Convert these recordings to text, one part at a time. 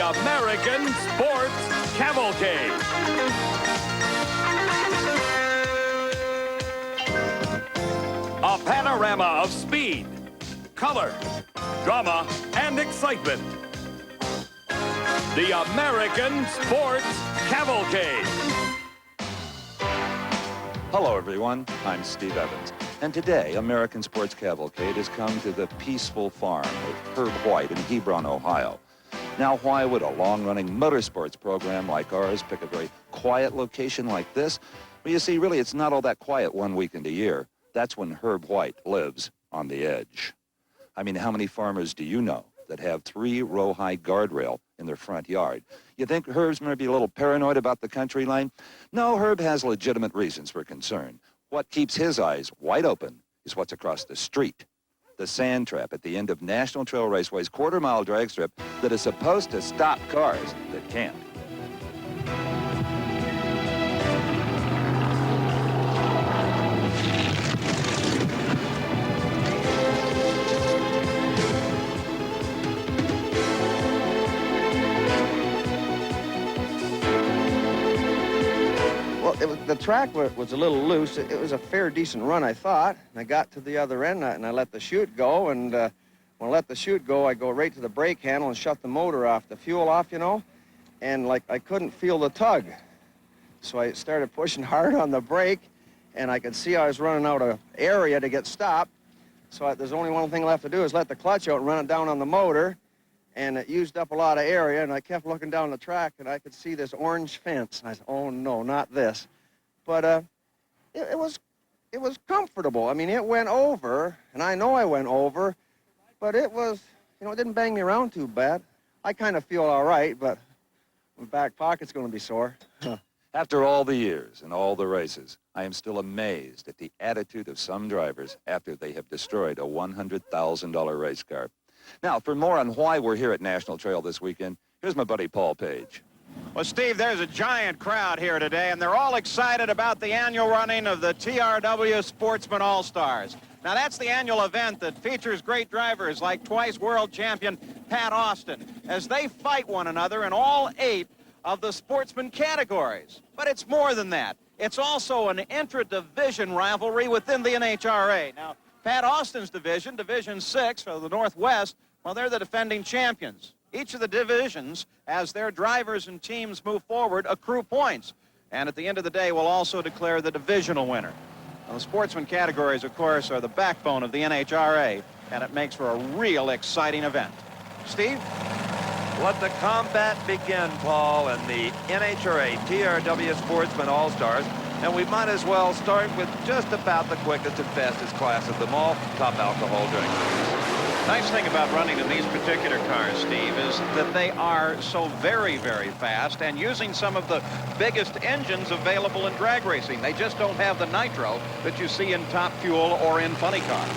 American Sports Cavalcade. A panorama of speed, color, drama, and excitement. The American Sports Cavalcade. Hello, everyone. I'm Steve Evans. And today, American Sports Cavalcade has come to the peaceful farm of Herb White in Hebron, Ohio. Now, why would a long-running motorsports program like ours pick a very quiet location like this? Well, you see, really, it's not all that quiet one weekend a year. That's when Herb White lives on the edge. I mean, how many farmers do you know that have 3-row-high guardrail in their front yard? You think Herb's maybe a little paranoid about the country line? No, Herb has legitimate reasons for concern. What keeps his eyes wide open is what's across the street. The sand trap at the end of National Trail Raceway's quarter-mile drag strip that is supposed to stop cars that can't. The track was a little loose. It was a fair, decent run, I thought. And I got to the other end, and I let the chute go. And when I let the chute go, I go right to the brake handle and shut the motor off, the fuel off, you know. And, like, I couldn't feel the tug. So I started pushing hard on the brake, and I could see I was running out of area to get stopped. So there's only one thing left to do is let the clutch out and run it down on the motor. And it used up a lot of area, and I kept looking down the track, and I could see this orange fence. And I said, oh, no, not this. But it was comfortable. I mean, it went over, and I know I went over, but it was, you know, it didn't bang me around too bad. I kind of feel all right, but my back pocket's going to be sore. After all the years and all the races, I am still amazed at the attitude of some drivers after they have destroyed a $100,000 race car. Now, for more on why we're here at National Trail this weekend, here's my buddy Paul Page. Well, Steve, there's a giant crowd here today, and they're all excited about the annual running of the TRW Sportsman All-Stars. Now, that's the annual event that features great drivers like twice world champion Pat Austin as they fight one another in all 8 of the sportsman categories. But it's more than that. It's also an intra-division rivalry within the NHRA. Now, Pat Austin's division, Division 6 of the Northwest, well, they're the defending champions. Each of the divisions, as their drivers and teams move forward, accrue points. And at the end of the day, will also declare the divisional winner. Now, the sportsman categories, of course, are the backbone of the NHRA, and it makes for a real exciting event. Steve? Let the combat begin, Paul, and the NHRA TRW Sportsman All-Stars. And we might as well start with just about the quickest and fastest class of them all, top alcohol dragsters. Nice thing about running in these particular cars, Steve, is that they are so very, very fast and using some of the biggest engines available in drag racing. They just don't have the nitro that you see in Top Fuel or in funny cars.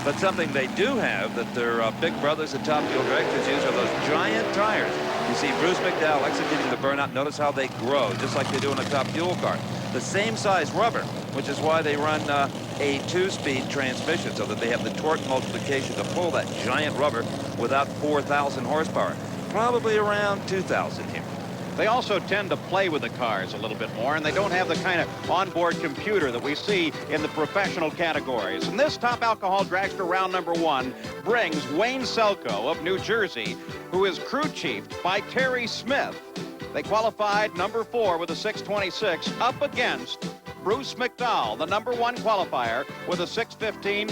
But something they do have that their big brothers at Top Fuel Dragsters use are those giant tires. You see Bruce McDowell executing the burnout. Notice how they grow, just like they do in a Top Fuel car. The same size rubber, which is why they run a 2-speed transmission, so that they have the torque multiplication to pull that giant rubber without 4,000 horsepower. Probably around 2,000 here. They also tend to play with the cars a little bit more, and they don't have the kind of onboard computer that we see in the professional categories. And this top alcohol dragster round number 1 brings Wayne Selko of New Jersey, who is crew chiefed by Terry Smith. They qualified number 4 with a 6:26 up against Bruce McDowell, the number 1 qualifier with a 6:15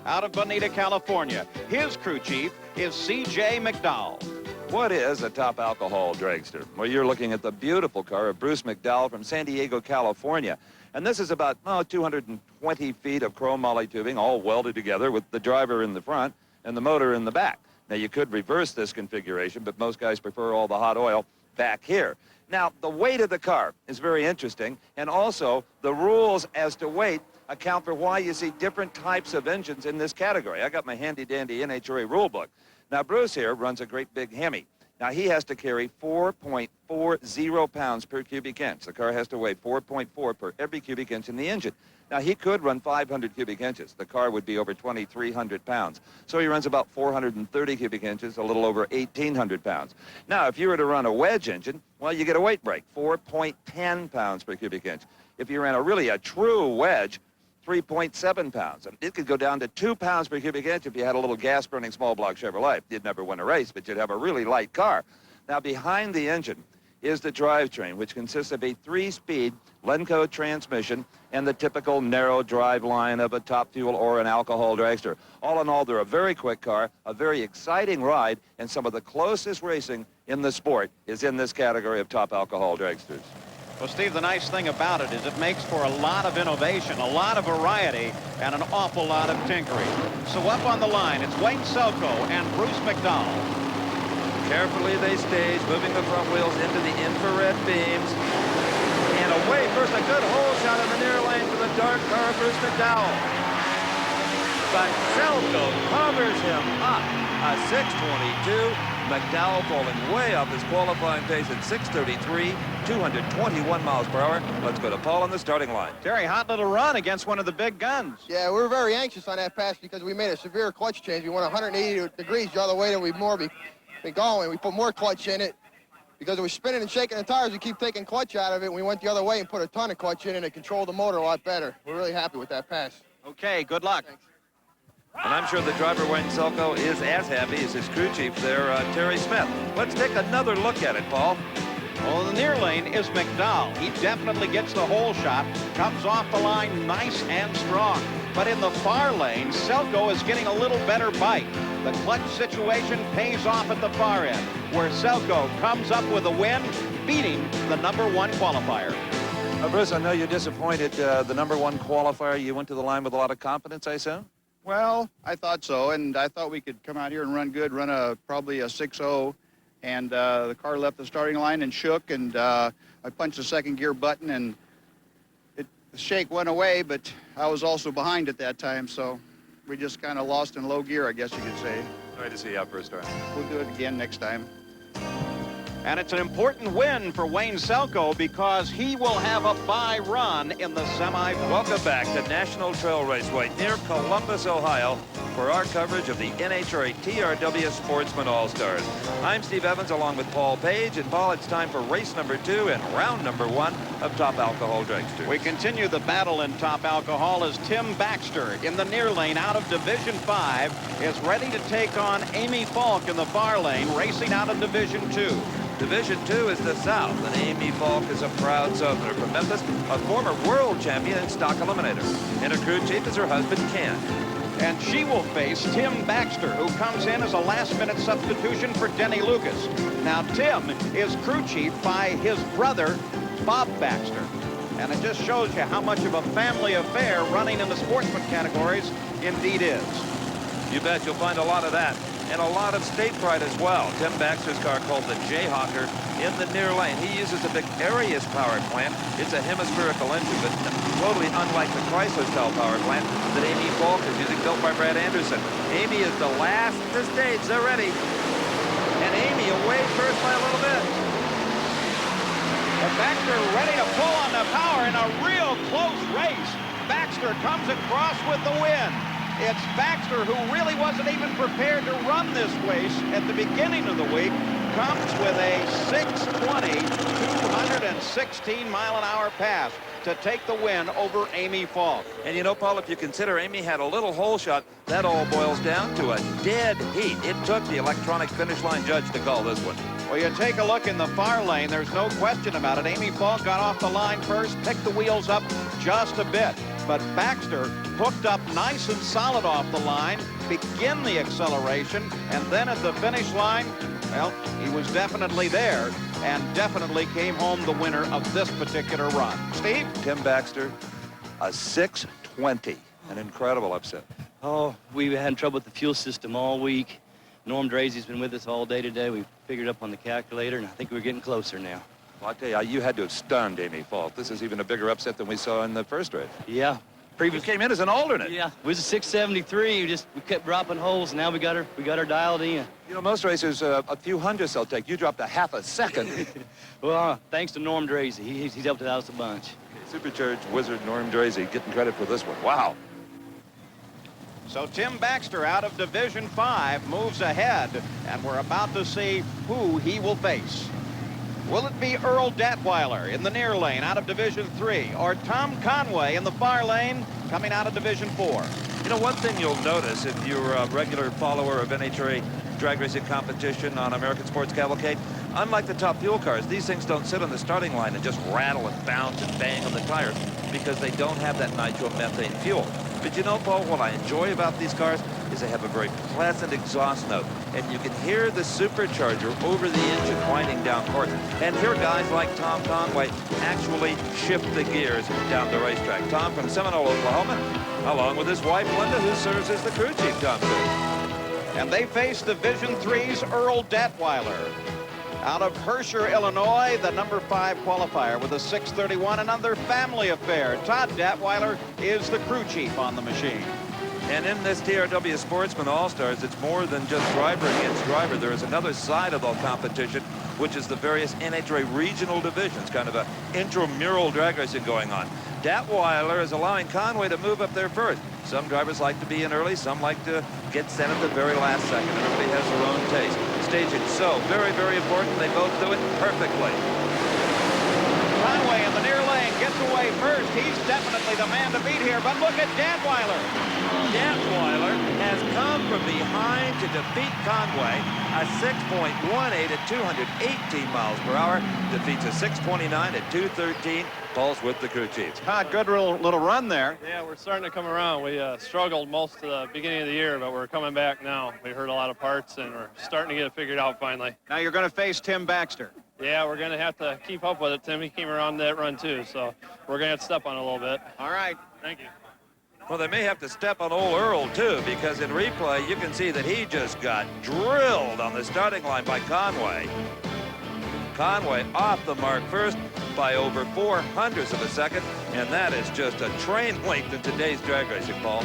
out of Bonita, California. His crew chief is C.J. McDowell. What is a top alcohol dragster? Well, you're looking at the beautiful car of Bruce McDowell from San Diego, California. And this is about 220 feet of chrome moly tubing, all welded together with the driver in the front and the motor in the back. Now, you could reverse this configuration, but most guys prefer all the hot oil back here. Now, the weight of the car is very interesting, and also the rules as to weight account for why you see different types of engines in this category. I got my handy-dandy NHRA rule book. Now, Bruce here runs a great big Hemi. Now, he has to carry 4.40 pounds per cubic inch. The car has to weigh 4.4 per every cubic inch in the engine. Now, he could run 500 cubic inches. The car would be over 2,300 pounds. So he runs about 430 cubic inches, a little over 1,800 pounds. Now, if you were to run a wedge engine, well, you get a weight break, 4.10 pounds per cubic inch. If you ran a true wedge, 3.7 pounds. And it could go down to 2 pounds per cubic inch if you had a little gas-burning small block Chevrolet. You'd never win a race, but you'd have a really light car. Now, behind the engine is the drivetrain, which consists of a 3-speed Lenco transmission and the typical narrow drive line of a Top Fuel or an Alcohol Dragster. All in all, they're a very quick car, a very exciting ride, and some of the closest racing in the sport is in this category of top Alcohol Dragsters. Well, Steve, the nice thing about it is it makes for a lot of innovation, a lot of variety, and an awful lot of tinkering. So up on the line, it's Wayne Selko and Bruce McDowell. Carefully they stage, moving the front wheels into the infrared beams. And away first, a good hole shot in the near lane to the dark car of Bruce McDowell. But Selko covers him up. A 6:22. McDowell falling way off his qualifying pace at 6:33, 221 miles per hour. Let's go to Paul on the starting line. Terry, hot little run against one of the big guns. Yeah, we were very anxious on that pass because we made a severe clutch change. We went 180 degrees the other way than we've been going. We put more clutch in it. Because it was spinning and shaking the tires, we keep taking clutch out of it. We went the other way and put a ton of clutch in, and it controlled the motor a lot better. We're really happy with that pass. Okay, good luck. Thanks. And I'm sure the driver, Wayne Selko, is as happy as his crew chief there, Terry Smith. Let's take another look at it, Paul. Well, in the near lane is McDowell. He definitely gets the hole shot, comes off the line nice and strong. But in the far lane, Selko is getting a little better bite. The clutch situation pays off at the far end, where Selko comes up with a win, beating the #1 qualifier. Bruce, I know you're disappointed. The #1 qualifier, you went to the line with a lot of confidence, I assume? Well, I thought so, and I thought we could come out here and run good, probably a 6.0, and the car left the starting line and shook, and I punched the second gear button, and the shake went away, but I was also behind at that time, so we just kind of lost in low gear, I guess you could say. Sorry to see you out first time. We'll do it again next time. And it's an important win for Wayne Selko because he will have a bye run in the semifinals. Welcome back to National Trail Raceway near Columbus, Ohio, for our coverage of the NHRA TRW Sportsman All-Stars. I'm Steve Evans along with Paul Page, and Paul, it's time for race number 2 and round number 1 of Top Alcohol Dragster. We continue the battle in Top Alcohol as Tim Baxter in the near lane out of Division 5 is ready to take on Amy Falk in the far lane, racing out of Division 2. Division 2 is the South, and Amy Falk is a proud Southerner from Memphis, a former world champion in stock Eliminator. And her crew chief is her husband, Ken. And she will face Tim Baxter, who comes in as a last-minute substitution for Denny Lucas. Now, Tim is crew chief by his brother, Bob Baxter. And it just shows you how much of a family affair running in the sportsman categories indeed is. You bet you'll find a lot of that. And a lot of state pride as well. Tim Baxter's car, called the Jayhawker, in the near lane. He uses a big Arias power plant. It's a hemispherical engine, but totally unlike the Chrysler style power plant that Amy Falk is using, built by Brad Anderson. Amy is the last to stage. They're ready. And Amy away first by a little bit. And Baxter ready to pull on the power in a real close race. Baxter comes across with the win. It's Baxter, who really wasn't even prepared to run this race at the beginning of the week, comes with a 6:20, 216-mile-an-hour pass to take the win over Amy Falk. And you know, Paul, if you consider Amy had a little hole shot, that all boils down to a dead heat. It took the electronic finish line judge to call this one. Well, you take a look in the far lane, there's no question about it. Amy Falk got off the line first, picked the wheels up just a bit. But Baxter hooked up nice and solid off the line, begin the acceleration, and then at the finish line, well, he was definitely there and definitely came home the winner of this particular run. Steve? Tim Baxter, a 6:20, an incredible upset. Oh, we've had trouble with the fuel system all week. Norm Drazy's been with us all day today. We figured up on the calculator, and I think we're getting closer now. Well, I tell you, you had to have stunned Amy Falk. This is even a bigger upset than we saw in the first race. Yeah, You came in as an alternate. Yeah, we was a 673. We kept dropping holes. Now we got her dialed in. You know, most racers, a few hundredths they'll take. You dropped a half a second. Well, thanks to Norm Drazy. He's helped us out a bunch. Supercharged wizard Norm Drazy getting credit for this one. Wow. So Tim Baxter out of Division 5 moves ahead, and we're about to see who he will face. Will it be Earl Detweiler in the near lane out of Division 3, or Tom Conway in the far lane coming out of Division 4? You know, one thing you'll notice if you're a regular follower of NHRA drag racing competition on American Sports Cavalcade, unlike the top fuel cars, these things don't sit on the starting line and just rattle and bounce and bang on the tires because they don't have that nitromethane fuel. But you know, Paul, what I enjoy about these cars is they have a very pleasant exhaust note, and you can hear the supercharger over the engine winding down course. And here guys like Tom Conway actually shift the gears down the racetrack. Tom from Seminole, Oklahoma, along with his wife, Linda, who serves as the crew chief, Tom says. And they face Division 3's Earl Detweiler. Out of Herscher, Illinois, the number 5 qualifier with a 631, another family affair. Todd Detweiler is the crew chief on the machine. And in this TRW Sportsman All-Stars, it's more than just driver against driver. There is another side of the competition, which is the various NHRA regional divisions, kind of a intramural drag racing going on. Detweiler is allowing Conway to move up there first. Some drivers like to be in early, some like to get sent at the very last second. Everybody has their own taste. Staging, so very, very important. They both do it perfectly. Conway in the near lane gets away first. He's definitely the man to beat here, but look at Detweiler. Detweiler has come from behind to defeat Conway. A 6.18 at 218 miles per hour. Defeats a 629 at 213. Paul's with the crew chief. Todd, good little run there. Yeah, we're starting to come around. We struggled most of the beginning of the year, but we're coming back now. We heard a lot of parts, and we're starting to get it figured out finally. Now you're going to face Tim Baxter. Yeah, we're going to have to keep up with it. Tim, he came around that run too, so we're going to have to step on it a little bit. All right. Thank you. Well, they may have to step on old Earl, too, because in replay, you can see that he just got drilled on the starting line by Conway. Conway off the mark first by over 0.04 of a second, and that is just a train length in today's drag racing, Paul.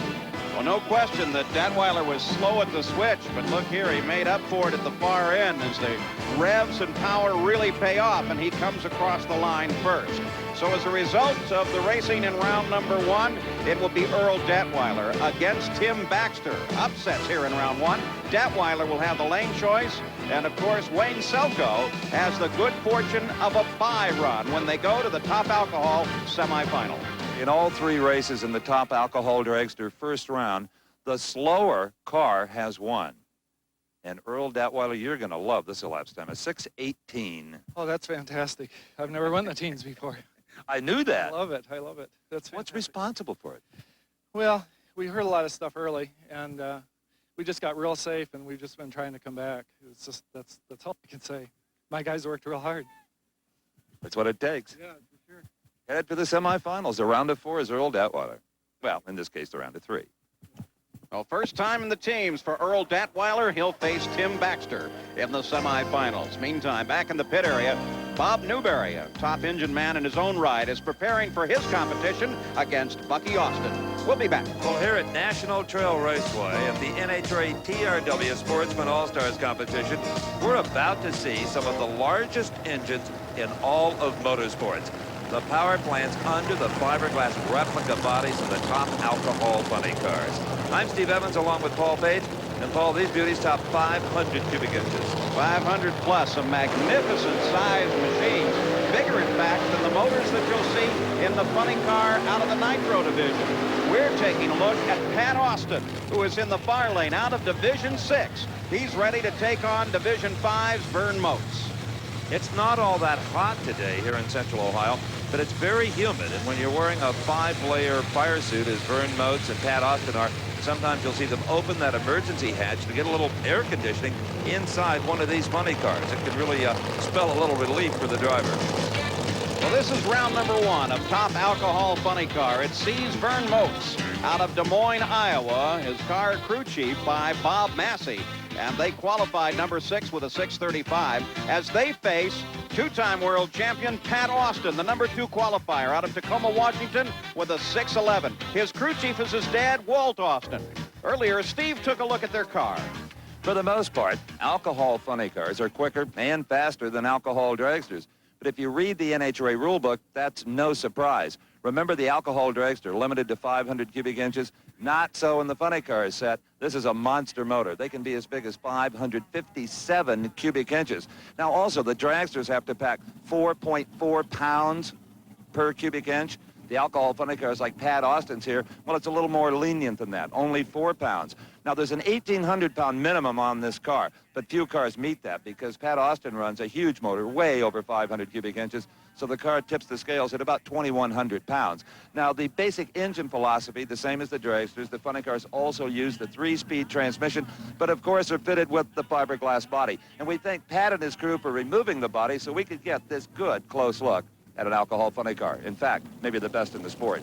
Well, no question that Detweiler was slow at the switch, but look here, he made up for it at the far end as the revs and power really pay off, and he comes across the line first. So as a result of the racing in round number 1, it will be Earl Detweiler against Tim Baxter. Upsets here in round 1. Detweiler will have the lane choice, and of course Wayne Selko has the good fortune of a bye run when they go to the Top Alcohol semifinal. In all 3 races in the Top Alcohol Dragster first round, the slower car has won. And Earl Detweiler, you're going to love this elapsed time, a 6:18. Oh, that's fantastic. I've never won the teens before. I knew that. I love it. I love it. That's What's fantastic. responsible for it? Well, we heard a lot of stuff early, and we just got real safe, and we've just been trying to come back. It's just that's all I can say. My guys worked real hard. That's what it takes. Yeah, for sure. Head to the semifinals. The round of 4 is Earl Detweiler. Well, in this case, the round of 3. Well, first time in the teams for Earl Detweiler. He'll face Tim Baxter in the semifinals. Meantime, back in the pit area, Bob Newberry, a top engine man in his own right, is preparing for his competition against Bucky Austin. We'll be back. Well, here at National Trail Raceway at the NHRA TRW Sportsman All-Stars competition, we're about to see some of the largest engines in all of motorsports. The power plants under the fiberglass replica bodies of the Top Alcohol funny cars. I'm Steve Evans along with Paul Page. And Paul, these beauties top 500 cubic inches. 500 plus, a magnificent sized machines. Bigger, in fact, than the motors that you'll see in the funny car out of the Nitro division. We're taking a look at Pat Austin, who is in the far lane out of Division 6. He's ready to take on Division 5's Vern Motes. It's not all that hot today here in Central Ohio, but it's very humid. And when you're wearing a 5-layer fire suit, as Vern Motes and Pat Austin are, sometimes you'll see them open that emergency hatch to get a little air conditioning inside one of these funny cars. It could really spell a little relief for the driver. Well, this is round number 1 of Top Alcohol Funny Car. It sees Vern Motes out of Des Moines, Iowa. His car crew chief by Bob Massey. And they qualified number 6 with a 6:35 as they face two-time world champion Pat Austin, the number 2 qualifier out of Tacoma, Washington with a 6:11. His crew chief is his dad, Walt Austin. Earlier, Steve took a look at their car. For the most part, alcohol funny cars are quicker and faster than alcohol dragsters. But if you read the NHRA rulebook, that's no surprise. Remember the Alcohol Dragster, limited to 500 cubic inches? Not so in the funny cars set. This is a monster motor. They can be as big as 557 cubic inches. Now, also, the dragsters have to pack 4.4 pounds per cubic inch. The alcohol funny cars like Pat Austin's here, well, it's a little more lenient than that, only 4 pounds. Now, there's an 1,800-pound minimum on this car, but few cars meet that because Pat Austin runs a huge motor, way over 500 cubic inches, so the car tips the scales at about 2,100 pounds. Now, the basic engine philosophy, the same as the dragsters, the funny cars also use the 3-speed transmission, but of course are fitted with the fiberglass body. And we thank Pat and his crew for removing the body so we could get this good close look at an alcohol funny car. In fact, maybe the best in the sport.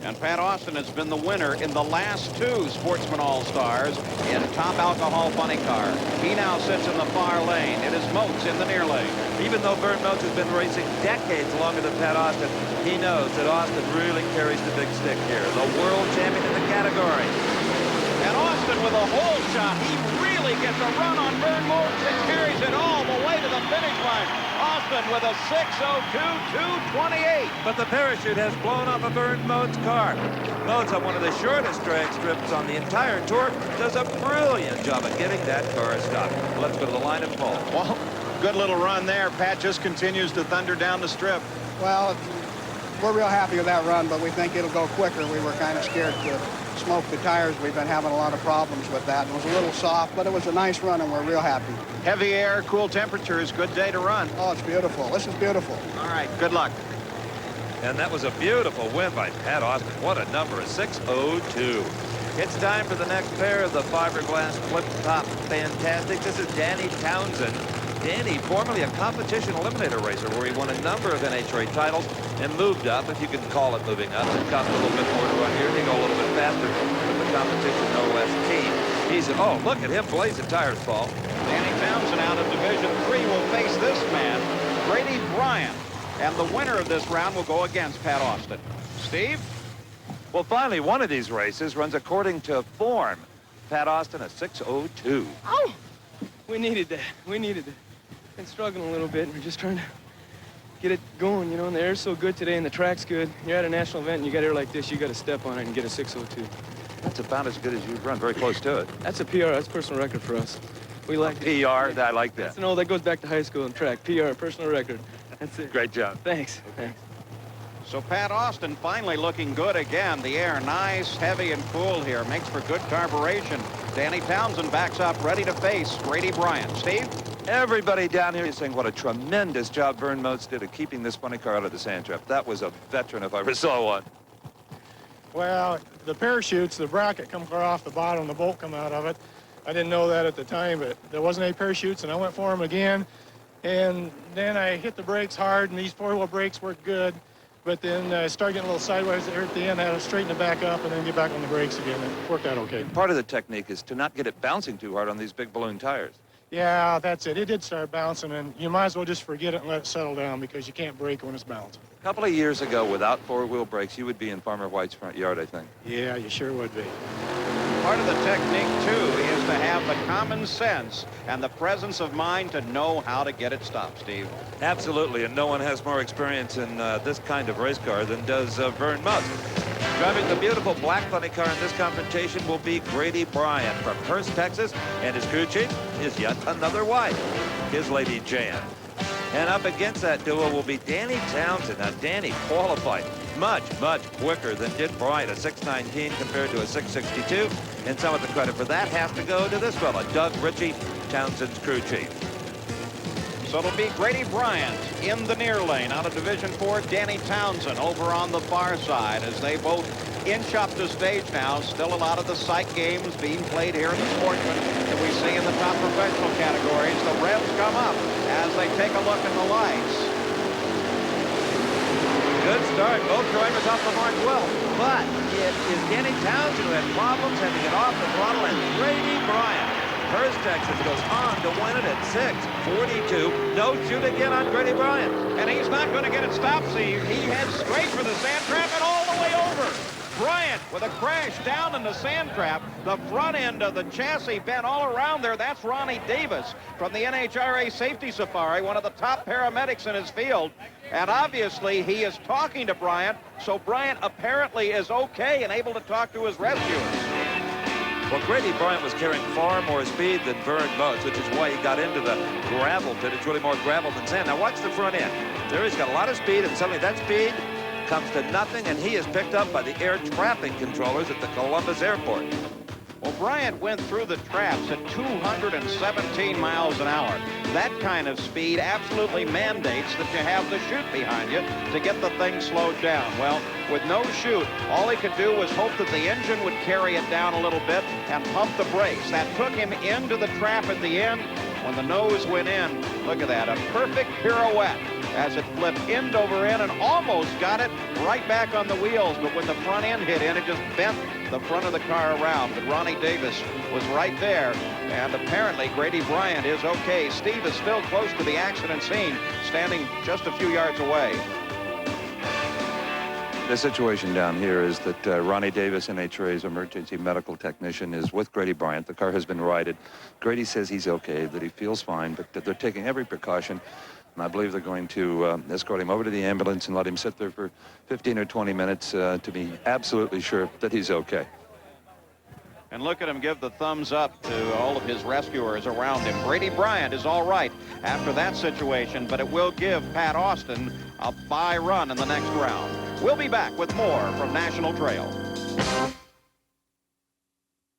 And Pat Austin has been the winner in the last 2 Sportsman All-Stars in top alcohol funny car. He now sits in the far lane. It is Moats in the near lane. Even though Vern Moats has been racing decades longer than Pat Austin, he knows that Austin really carries the big stick here. The world champion in the category. And Austin with a hole shot. He really gets a run on Vern Moats and carries it all the way to the finish line. Austin with a 6:02.228. But the parachute has blown off of Vern Moats' car. Moats, on one of the shortest drag strips on the entire tour, does a brilliant job of getting that car stopped. Let's go to the line and pull. Well, good little run there. Pat just continues to thunder down the strip. Well, we're real happy with that run, but we think it'll go quicker. We were kind of scared to smoke the tires. We've been having a lot of problems with that. It was a little soft, but it was a nice run, and we're real happy. Heavy air, cool temperatures, good day to run. Oh, it's beautiful. This is beautiful. All right, good luck. And that was a beautiful win by Pat Austin. What a number, a 6:02. It's time for the next pair of the fiberglass flip-top fantastic. This is Danny Townsend. Danny, formerly a competition eliminator racer where he won a number of NHRA titles and moved up, if you can call it moving up. It cost a little bit more to run here. He go a little bit faster with the competition, no less team. He's, oh, look at him blaze the tires, Paul. Danny Townsend out of Division 3 will face this man, Grady Bryant. And the winner of this round will go against Pat Austin. Steve? Well, finally, one of these races runs according to form. Pat Austin, a 6:02. Oh, we needed that. We needed it. Been struggling a little bit. We're just trying to get it going, you know, and the air's so good today and the track's good. You're at a national event and you got air like this, you got to step on it and get a 6:02. That's about as good as you've run, very close to it. That's a PR, that's personal record for us. We like PR, I like that. No, that goes back to high school and track. PR, personal record. That's it. Great job. Thanks. Thanks. So Pat Austin finally looking good again. The air nice, heavy, and cool here. Makes for good carburation. Danny Townsend backs up, ready to face Grady Bryant. Steve? Everybody down here is saying what a tremendous job Vern Moats did of keeping this funny car out of the sand trap. That was a veteran if I ever saw one. Well, the parachutes, the bracket come clear off the bottom, the bolt come out of it. I didn't know that at the time, but there wasn't any parachutes, and I went for them again. And then I hit the brakes hard, and these four-wheel brakes worked good. But then I started getting a little sideways there at the end. I had to straighten it back up and then get back on the brakes again. It worked out okay. Part of the technique is to not get it bouncing too hard on these big balloon tires. Yeah, that's it. It did start bouncing, and you might as well just forget it and let it settle down because you can't brake when it's bouncing. A couple of years ago, without four-wheel brakes, you would be in Farmer White's front yard, I think. Yeah, you sure would be. Part of the technique, too, is to have the common sense and the presence of mind to know how to get it stopped, Steve. Absolutely, and no one has more experience in this kind of race car than does Vern Moats. Driving the beautiful black funny car in this confrontation will be Grady Bryant from Hurst, Texas, and his crew chief is yet another wife, his lady Jan. And up against that duo will be Danny Townsend. Now, Danny qualified much, much quicker than did Bryant, a 6:19 compared to a 6:62. And some of the credit for that has to go to this fella, Doug Ritchie, Townsend's crew chief. So it'll be Grady Bryant in the near lane. Out of Division 4, Danny Townsend over on the far side as they both inch up the stage now. Still a lot of the sight games being played here in the Sportsman that we see in the top professional categories. The revs come up as they take a look at the lights. Good start. Both drivers off the mark well. But it is Danny Townsend who had problems having to get off the throttle, and Grady Bryant, Hearst, Texas, goes on to win it at 6:42. No shoot again on Grady Bryant. And he's not going to get it stopped, Steve. He heads straight for the sand trap and all the way over. Bryant with a crash down in the sand trap. The front end of the chassis bent all around there. That's Ronnie Davis from the NHRA Safety Safari, one of the top paramedics in his field. And obviously he is talking to Bryant, so Bryant apparently is okay and able to talk to his rescuers. Well, Grady Bryant was carrying far more speed than Vern Moats, which is why he got into the gravel pit. It's really more gravel than sand. Now watch the front end. There he's got a lot of speed, and suddenly that speed comes to nothing, and he is picked up by the air trapping controllers at the Columbus airport. Well, Bryant went through the traps at 217 miles an hour. That kind of speed absolutely mandates that you have the chute behind you to get the thing slowed down. Well, with no chute, all he could do was hope that the engine would carry it down a little bit and pump the brakes. That took him into the trap at the end. When the nose went in, look at that, a perfect pirouette as it flipped end over end and almost got it right back on the wheels. But when the front end hit in, it just bent the front of the car around. But Ronnie Davis was right there, and apparently Grady Bryant is okay. Steve is still close to the accident scene, standing just a few yards away. The situation down here is that Ronnie Davis, NHRA's emergency medical technician, is with Grady Bryant. The car has been righted. Grady says he's okay, that he feels fine, but that they're taking every precaution. And I believe they're going to escort him over to the ambulance and let him sit there for 15 or 20 minutes to be absolutely sure that he's okay. And look at him give the thumbs up to all of his rescuers around him. Grady Bryant is all right after that situation, but it will give Pat Austin a bye run in the next round. We'll be back with more from National Trail.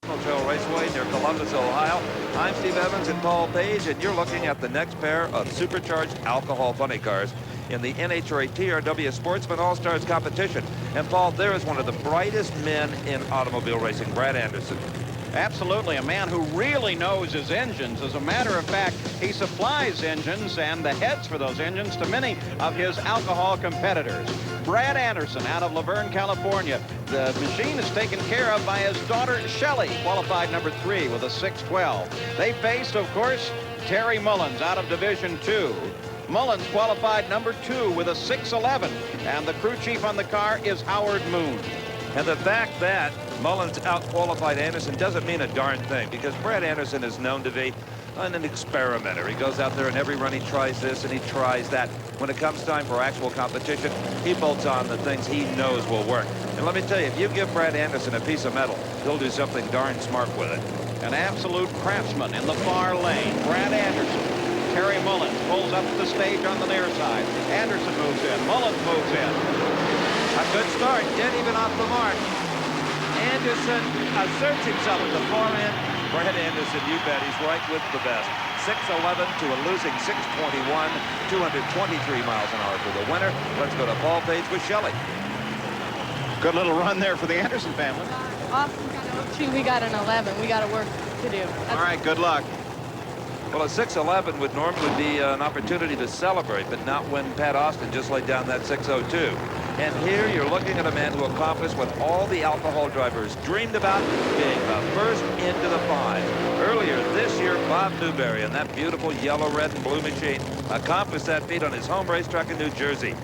National Trail Raceway near Columbus, Ohio. I'm Steve Evans and Paul Page, and you're looking at the next pair of supercharged alcohol funny cars in the NHRA TRW Sportsman All-Stars competition. And Paul, there is one of the brightest men in automobile racing, Brad Anderson. Absolutely, a man who really knows his engines. As a matter of fact, he supplies engines and the heads for those engines to many of his alcohol competitors. Brad Anderson out of Laverne, California. The machine is taken care of by his daughter, Shelley, qualified number 3 with a 6:12. They faced, of course, Terry Mullins out of Division 2. Mullins qualified number 2 with a 6:11, and the crew chief on the car is Howard Moon. And the fact that Mullins out-qualified Anderson doesn't mean a darn thing, because Brad Anderson is known to be an experimenter. He goes out there and every run he tries this and he tries that. When it comes time for actual competition, he bolts on the things he knows will work. And let me tell you, if you give Brad Anderson a piece of metal, he'll do something darn smart with it. An absolute craftsman in the far lane, Brad Anderson. Terry Mullins pulls up to the stage on the near side. Anderson moves in. Mullins moves in. A good start, dead even off the mark. Anderson asserts himself at the far end. Brad Anderson, you bet, he's right with the best. 6:11 to a losing 6:21, 223 miles an hour for the winner. Let's go to Paul Page with Shelley. Good little run there for the Anderson family. Austin got an 02, we got an 11. We got work to do. All right, good luck. Well, a 6:11 would normally be an opportunity to celebrate, but not when Pat Austin just laid down that 6:02. And here you're looking at a man who accomplished what all the alcohol drivers dreamed about, being the first into the 5. Earlier this year, Bob Newberry in that beautiful yellow, red, and blue machine accomplished that feat on his home racetrack in New Jersey.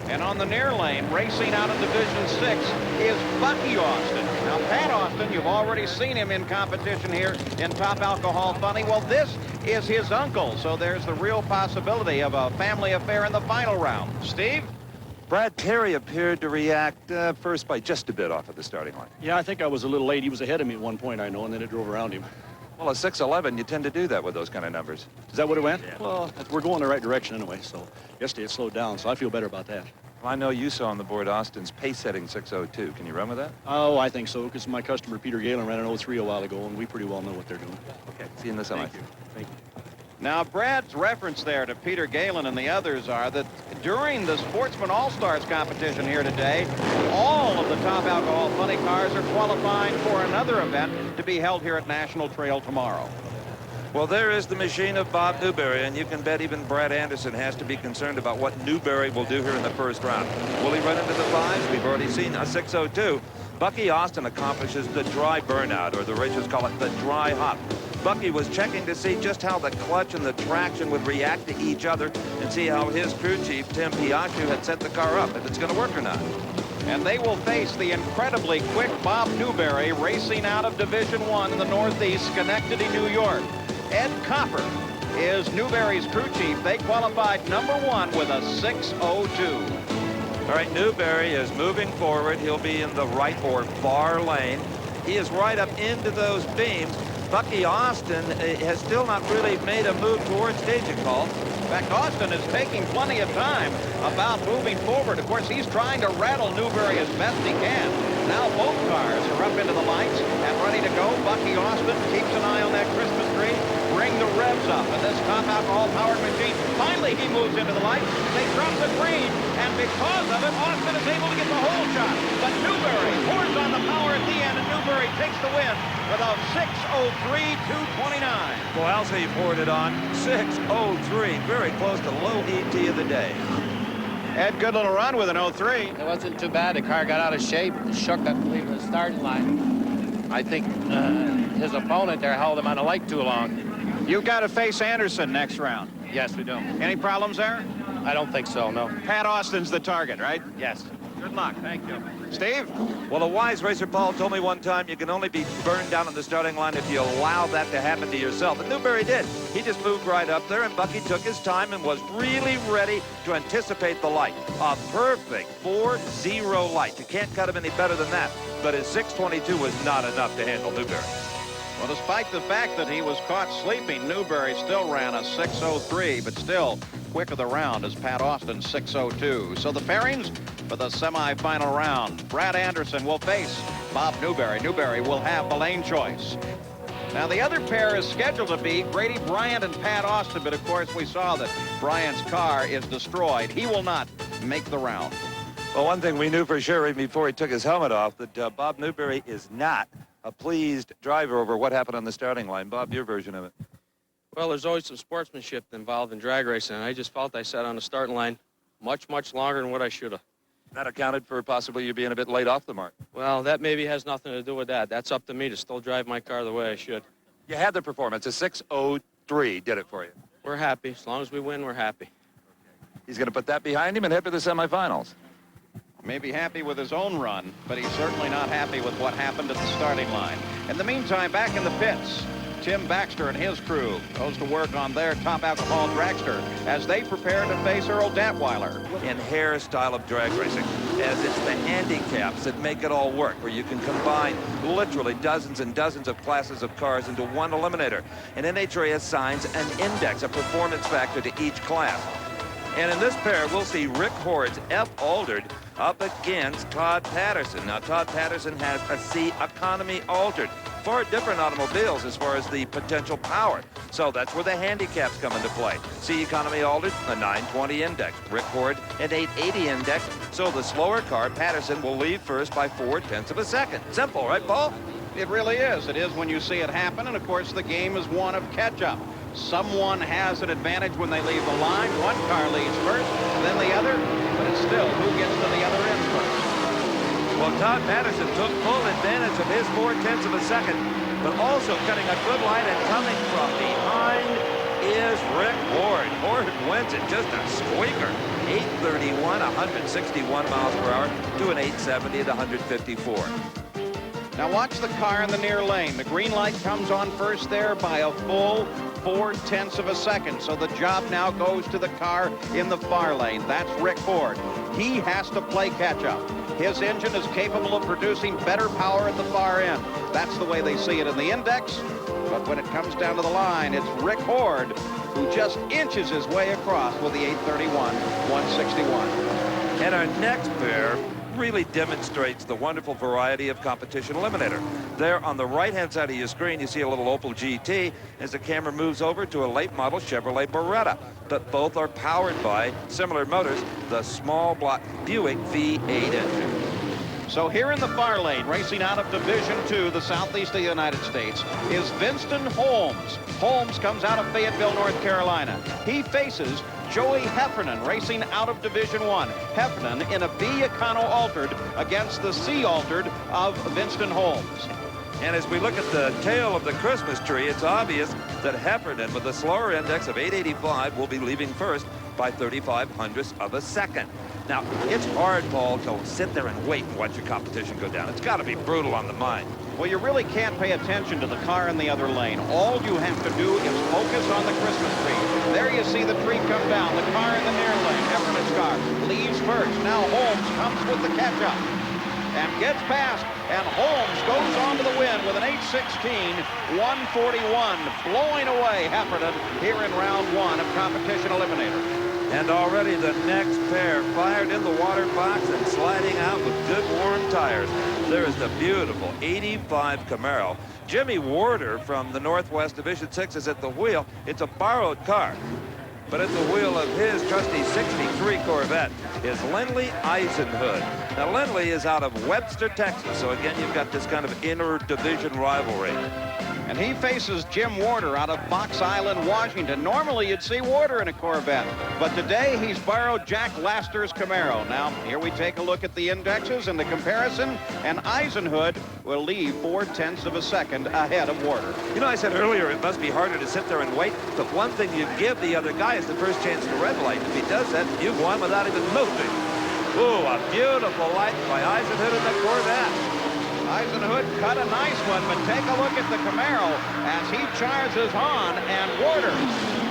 And on the near lane, racing out of Division 6 is Bucky Austin. Now, Pat Austin, you've already seen him in competition here in Top Alcohol Funny. Well, this is his uncle, so there's the real possibility of a family affair in the final round. Steve? Brad Terry appeared to react first by just a bit off at the starting line. Yeah, I think I was a little late. He was ahead of me at one point, I know, and then it drove around him. Well, a 6:11, you tend to do that with those kind of numbers. Is that what it went? Yeah. Well, we're going the right direction anyway, so yesterday it slowed down, so I feel better about that. Well, I know you saw on the board Austin's pace-setting 6:02. Can you run with that? Oh, I think so, because my customer, Peter Galen, ran an 03 a while ago, and we pretty well know what they're doing. Okay, see you in the semi. Thank you. Thank you. Now, Brad's reference there to Peter Galen and the others are that during the Sportsman All-Stars competition here today, all of the Top Alcohol Funny cars are qualifying for another event to be held here at National Trail tomorrow. Well, there is the machine of Bob Newberry, and you can bet even Brad Anderson has to be concerned about what Newberry will do here in the first round. Will he run into the fives? We've already seen a 6:02. Bucky Austin accomplishes the dry burnout, or the racers call it the dry hop. Bucky was checking to see just how the clutch and the traction would react to each other and see how his crew chief, Tim Piaschu, had set the car up, if it's going to work or not. And they will face the incredibly quick Bob Newberry racing out of Division I in the Northeast, Schenectady, New York. Ed Copper is Newberry's crew chief. They qualified #1 with a 6:02. All right, Newberry is moving forward. He'll be in the right or far lane. He is right up into those beams. Bucky Austin has still not really made a move towards staging, Paul. In fact, Austin is taking plenty of time about moving forward. Of course, he's trying to rattle Newberry as best he can. Now both cars are up into the lights and ready to go. Bucky Austin keeps an eye on that Christmas tree. Bring the revs up, and this top alcohol-powered machine, finally he moves into the lights. They drop the green, and because of it, Austin is able to get the whole shot. But Newberry pours on the power at the end, and Newberry takes the win with a 6:03.229. Well, I'll say he poured it on. 6:03, very close to low ET of the day. Ed, good little run with an 03. It wasn't too bad. The car got out of shape. Shook, I believe, the starting line. I think his opponent there held him on the light too long. You've got to face Anderson next round. Yes, we do. Any problems there? I don't think so, no. Pat Austin's the target, right? Yes. Good luck. Thank you. Steve? Well, a wise racer, Paul, told me one time you can only be burned down on the starting line if you allow that to happen to yourself. And Newberry did. He just moved right up there, and Bucky took his time and was really ready to anticipate the light. A perfect 4-0 light. You can't cut him any better than that. But his 6:22 was not enough to handle Newberry. Well, despite the fact that he was caught sleeping, Newberry still ran a 6:03, but still quick of the round as Pat Austin 6:02. So the pairings for the semifinal round. Brad Anderson will face Bob Newberry. Newberry will have the lane choice. Now, the other pair is scheduled to be Grady Bryant and Pat Austin, but of course we saw that Bryant's car is destroyed. He will not make the round. Well, one thing we knew for sure even before he took his helmet off, that Bob Newberry is not a pleased driver over what happened on the starting line. Bob, your version of it. Well, there's always some sportsmanship involved in drag racing, and I just felt I sat on the starting line much longer than what I should have. That accounted for possibly you being a bit late off the mark. Well, that maybe has nothing to do with that. That's up to me to still drive my car the way I should. You had the performance. A 6:03 did it for you. We're happy. As long as we win, we're happy. He's going to put that behind him and head for the semifinals. May be happy with his own run, but he's certainly not happy with what happened at the starting line. In the meantime, back in the pits, Tim Baxter and his crew goes to work on their top alcohol dragster as they prepare to face Earl Datweiler. In Hare's style of drag racing, as it's the handicaps that make it all work, where you can combine literally dozens and dozens of classes of cars into one eliminator. And NHRA assigns an index, a performance factor to each class. And in this pair, we'll see Rick Hord's F. Altered up against Todd Patterson. Now, Todd Patterson has a C Economy Altered. Far different automobiles as far as the potential power. So that's where the handicaps come into play. C Economy Altered, a 920 index. Rick Hord, an 880 index. So the slower car, Patterson, will lead first by 0.4 of a second. Simple, right, Paul? It really is. It is when you see it happen. And, of course, the game is one of catch-up. Someone has an advantage when they leave the line. One car leads first, then the other, but it's still who gets to the other end first. Well, Todd Patterson took full advantage of his 0.4 of a second, but also cutting a good line, and coming from behind is Rick Hord. Hord wins it, just a squeaker. 831, 161 miles per hour to an 870 at 154. Now watch the car in the near lane. The green light comes on first there by a full 0.4 of a second. So the job now goes to the car in the far lane. That's Rick Hord. He has to play catch up. His engine is capable of producing better power at the far end. That's the way they see it in the index. But when it comes down to the line, it's Rick Hord who just inches his way across with the 831, 161. And our next pair really demonstrates the wonderful variety of competition eliminator. There on the right-hand side of your screen, you see a little Opel GT as the camera moves over to a late model Chevrolet Beretta. But both are powered by similar motors, the small block Buick V8 engine. So here in the far lane, racing out of Division II, the southeast of the United States, is Vinston Holmes. Holmes comes out of Fayetteville, North Carolina. He faces Joey Heffernan, racing out of Division I. Heffernan in a B Econo Altered against the C Altered of Winston Holmes. And as we look at the tail of the Christmas tree, it's obvious that Heffernan, with a slower index of 885, will be leaving first by 35/100ths of a second. Now, it's hard, Paul, to sit there and wait and watch your competition go down. It's got to be brutal on the mind. Well, you really can't pay attention to the car in the other lane. All you have to do is focus on the Christmas tree. There you see the tree come down. The car in the near lane, Heffernan car, leaves first. Now Holmes comes with the catch-up and gets past, and Holmes goes on to the win with an 8:16, 141, blowing away Heffernan here in round 1 of Competition Eliminator. And already the next pair fired in the water box and sliding out with good warm tires. There is the beautiful 85 Camaro. Jimmy Warder from the Northwest Division 6 is at the wheel. It's a borrowed car, but at the wheel of his trusty 63 Corvette is Lindley Eisenhood. Now, Lindley is out of Webster, Texas, so again, you've got this kind of inter-division rivalry. And he faces Jim Warder out of Box Island, Washington. Normally, you'd see Warder in a Corvette, but today he's borrowed Jack Laster's Camaro. Now, here we take a look at the indexes and the comparison, and Eisenhood will leave 4/10ths of a second ahead of Warder. You know, I said earlier it must be harder to sit there and wait, but one thing you give the other guy is the first chance to red light. If he does that, you've won without even moving. Ooh, a beautiful light by Eisenhood in the Corvette. Eisenhood cut a nice one, but take a look at the Camaro as he charges on, and Warder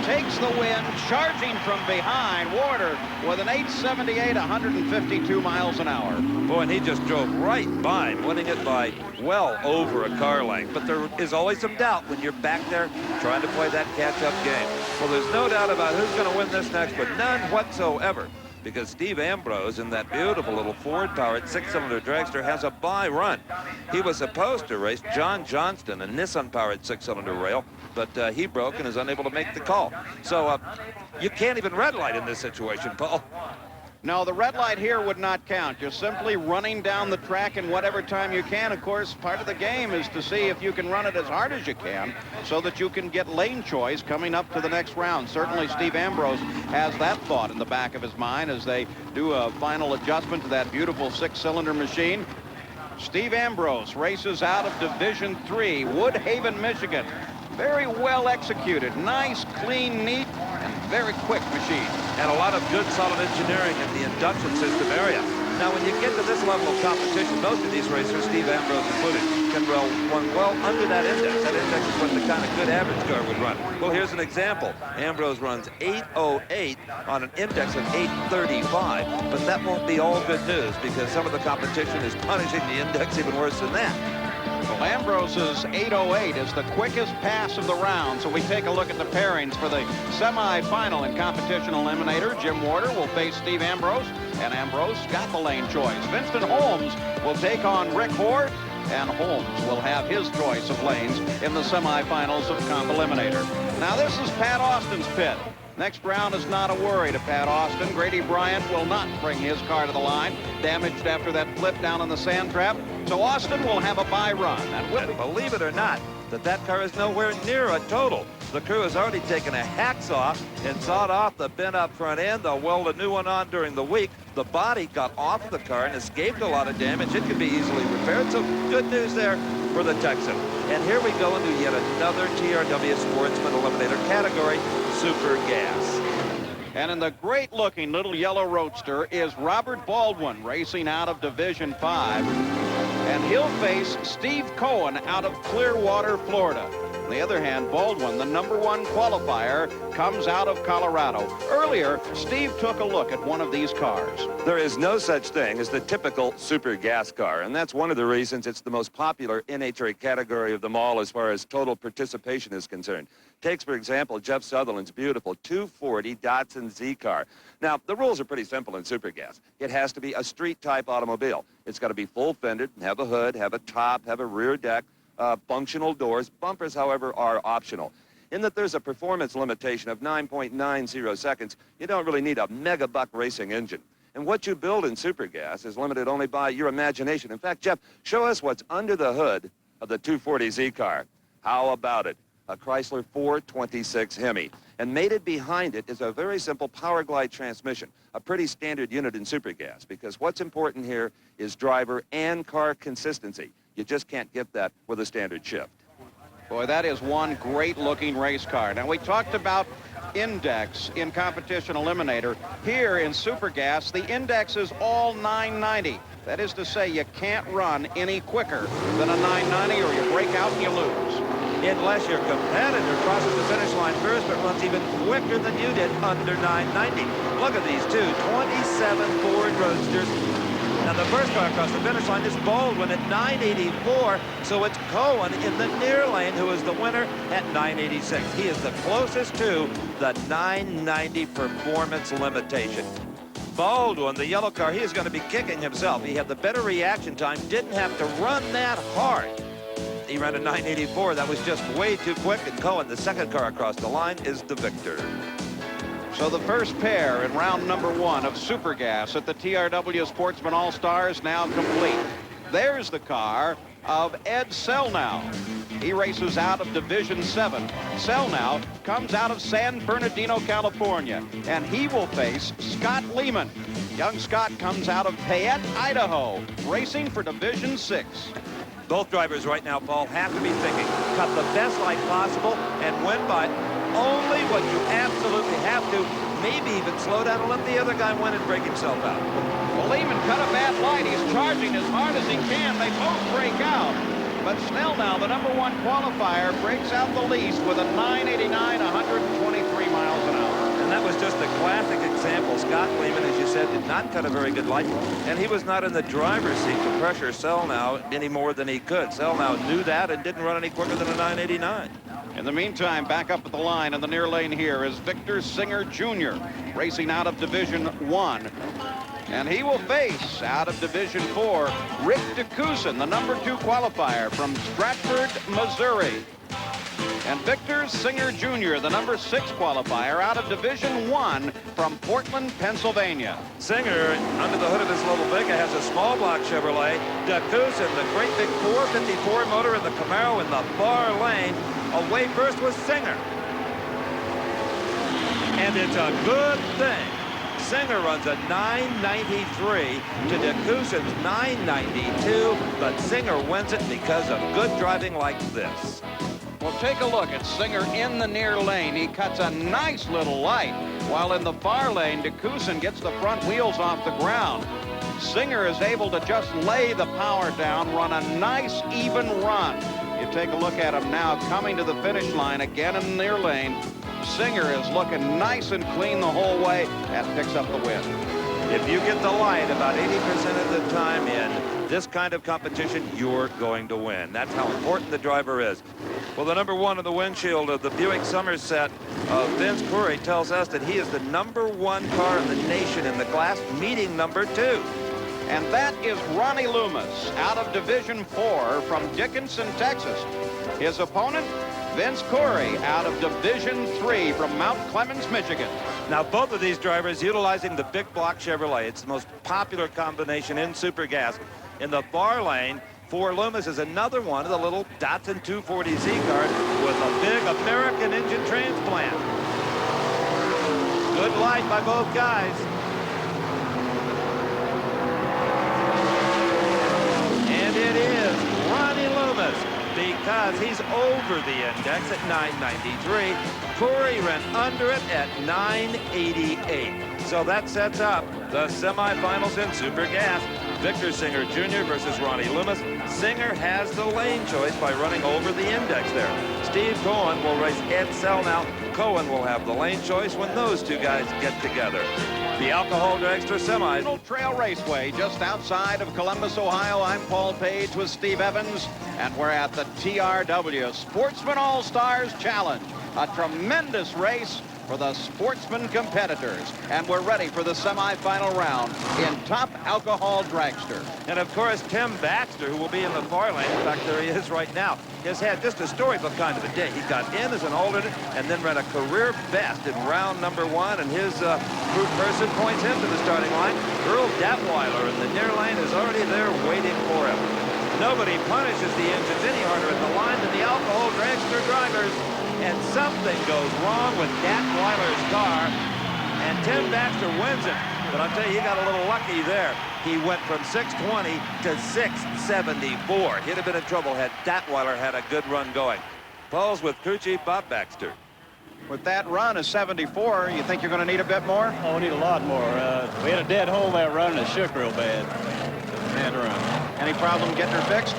takes the win, charging from behind. Warder with an 878, 152 miles an hour. Boy, and he just drove right by him, winning it by well over a car length. But there is always some doubt when you're back there trying to play that catch-up game. Well, there's no doubt about who's going to win this next, but none whatsoever, because Steve Ambrose in that beautiful little Ford-powered 6-cylinder dragster has a bye run. He was supposed to race John Johnston, a Nissan-powered 6-cylinder rail, but he broke and is unable to make the call. So you can't even red light in this situation, Paul. No, the red light here would not count. You're simply running down the track in whatever time you can. Of course, part of the game is to see if you can run it as hard as you can so that you can get lane choice coming up to the next round. Certainly, Steve Ambrose has that thought in the back of his mind as they do a final adjustment to that beautiful 6-cylinder machine. Steve Ambrose races out of Division III, Woodhaven, Michigan. Very well executed, nice, clean, neat, and very quick machine. And a lot of good, solid engineering in the induction system area. Now, when you get to this level of competition, most of these racers, Steve Ambrose included, can run well under that index. That index is what the kind of good average car would run. Well, here's an example. Ambrose runs 808 on an index of 835, but that won't be all good news because some of the competition is punishing the index even worse than that. Well, Ambrose's 808 is the quickest pass of the round, so we take a look at the pairings for the semifinal in Competition Eliminator. Jim Warder will face Steve Ambrose, and Ambrose got the lane choice. Winston Holmes will take on Rick Horde, and Holmes will have his choice of lanes in the semifinals of Comp Eliminator. Now, this is Pat Austin's pit. Next round is not a worry to Pat Austin. Grady Bryant will not bring his car to the line, damaged after that flip down on the sand trap. So Austin will have a bye run. And believe it or not, that car is nowhere near a total. The crew has already taken a hacksaw and sawed off the bent-up front end. They'll weld a new one on during the week. The body got off of the car and escaped a lot of damage. It can be easily repaired, so good news there for the Texan. And here we go into yet another TRW Sportsman Eliminator category, Super Gas. And in the great-looking little yellow roadster is Robert Baldwin, racing out of Division 5. And he'll face Steve Cohen out of Clearwater, Florida. On the other hand, Baldwin, the #1 qualifier, comes out of Colorado. Earlier, Steve took a look at one of these cars. There is no such thing as the typical super gas car, and that's one of the reasons it's the most popular NHRA category of them all as far as total participation is concerned. Takes, for example, Jeff Sutherland's beautiful 240 Datsun Z car. Now, the rules are pretty simple in super gas. It has to be a street-type automobile. It's got to be full-fended, have a hood, have a top, have a rear deck, functional doors. Bumpers, however, are optional. In that there's a performance limitation of 9.90 seconds, you don't really need a megabuck racing engine. And what you build in super gas is limited only by your imagination. In fact, Jeff, show us what's under the hood of the 240Z car. How about it? a Chrysler 426 Hemi. And mated behind it is a very simple Power Glide transmission, a pretty standard unit in Supergas, because what's important here is driver and car consistency. You just can't get that with a standard shift. Boy, that is one great-looking race car. Now, we talked about index in competition eliminator. Here in Supergas, the index is all 990. That is to say, you can't run any quicker than a 990 or you break out and you lose. Unless your competitor crosses the finish line first but runs even quicker than you did under 990. Look at these two 27 Ford Roadsters. Now the first car across the finish line is Baldwin at 984, so it's Cohen in the near lane who is the winner at 986. He is the closest to the 990 performance limitation. Baldwin, the yellow car, he is going to be kicking himself. He had the better reaction time, didn't have to run that hard. He ran a 984. That was just way too quick, and Cohen, the second car across the line, is the victor. So the first pair in round number 1 of Supergas at the TRW Sportsman All-Stars now complete. There's the car of Ed Selnow. He races out of Division 7. Selnow comes out of San Bernardino, California, and he will face Scott Lehman. Young Scott comes out of Payette, Idaho, racing for Division 6. Both drivers right now, Paul, have to be thinking, cut the best light possible and win by only what you absolutely have to. Maybe even slow down and let the other guy win and break himself out. Well, Lehman cut a bad light. He's charging as hard as he can. They both break out. But Selnow, the number 1 qualifier, breaks out the least with a 989, 123 miles an hour. And that was just a classic example. Scott Lehman, as you said, did not cut a very good light, and he was not in the driver's seat to pressure Selnow any more than he could. Selnow knew that and didn't run any quicker than a 989. In the meantime, back up at the line in the near lane here is Victor Singer Jr., racing out of Division 1. And he will face, out of Division 4, Rick DeCousin, the number 2 qualifier from Stratford, Missouri. And Victor Singer Jr., the number 6 qualifier out of Division 1 from Portland, Pennsylvania. Singer, under the hood of his little Vega, has a small block Chevrolet. DeCousin, the great big 454 motor in the Camaro in the far lane. Away first was Singer. And it's a good thing. Singer runs a 993 to DeCousin's 992, but Singer wins it because of good driving like this. Well, take a look at Singer in the near lane. He cuts a nice little light, while in the far lane, DeCousin gets the front wheels off the ground. Singer is able to just lay the power down, run a nice, even run. You take a look at him now coming to the finish line again in the near lane. Singer is looking nice and clean the whole way and picks up the win. If you get the light about 80% of the time in this kind of competition, you're going to win. That's how important the driver is. Well, the number 1 in the windshield of the Buick Somerset, Vince Curry, tells us that he is the number 1 car in the nation in the class, meeting number 2. And that is Ronnie Loomis out of Division 4 from Dickinson, Texas. His opponent, Vince Corey out of Division 3 from Mount Clemens, Michigan. Now, both of these drivers utilizing the big block Chevrolet. It's the most popular combination in Supergas. In the far lane, for Loomis is another one of the little Datsun 240Z cars with a big American engine transplant. Good light by both guys. And it is Ronnie Loomis, because he's over the index at 993. Corey ran under it at 988. So that sets up the semifinals in Supergas. Victor Singer Jr. versus Ronnie Loomis. Singer has the lane choice by running over the index there. Steve Cohen will race Ed Selnow. Cohen will have the lane choice when those two guys get together. The Alcohol Dragster semis. Trail Raceway just outside of Columbus, Ohio. I'm Paul Page with Steve Evans, and we're at the TRW Sportsman All-Stars Challenge. A tremendous race for the Sportsman competitors. And we're ready for the semifinal round in Top Alcohol Dragster. And of course, Tim Baxter, who will be in the far lane, in fact, there he is right now, has had just a storybook kind of a day. He got in as an alternate and then ran a career best in round number 1, and his group person points him to the starting line. Earl Detweiler in the near lane is already there waiting for him. Nobody punishes the engines any harder at the line than the Alcohol Dragster drivers. And something goes wrong with Datweiler's car, and Tim Baxter wins it. But I'll tell you, he got a little lucky there. He went from 620 to 674. He'd have been in trouble had Datweiler had a good run going. Paul's with crew chief Bob Baxter. With that run of 74, you think you're going to need a bit more? Oh, we need a lot more. We had a dead hole that run and it shook real bad. Bad run. Any problem getting her fixed?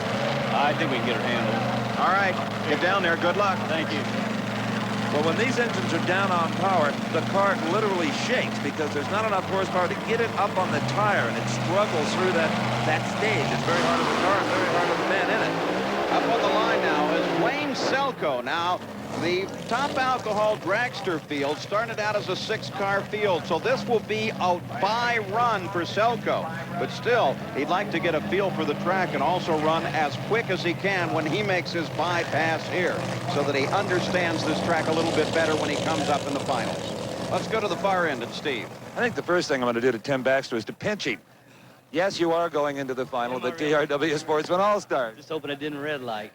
I think we can get her handled. All right, get down there. Good luck. Thank you. Well, when these engines are down on power, the car literally shakes because there's not enough horsepower to get it up on the tire, and it struggles through that stage. It's very hard on the car and very hard on the man in it. Up on the line now is Wayne Selko. Now, the top Alcohol Dragster field started out as a 6-car field, so this will be a bye run for Selko. But still, he'd like to get a feel for the track and also run as quick as he can when he makes his bypass here, so that he understands this track a little bit better when he comes up in the finals. Let's go to the far end and Steve. I think the first thing I'm going to do to Tim Baxter is to pinch him. Yes, you are going into the final of the TRW Sportsman All-Stars. Just hoping it didn't red light.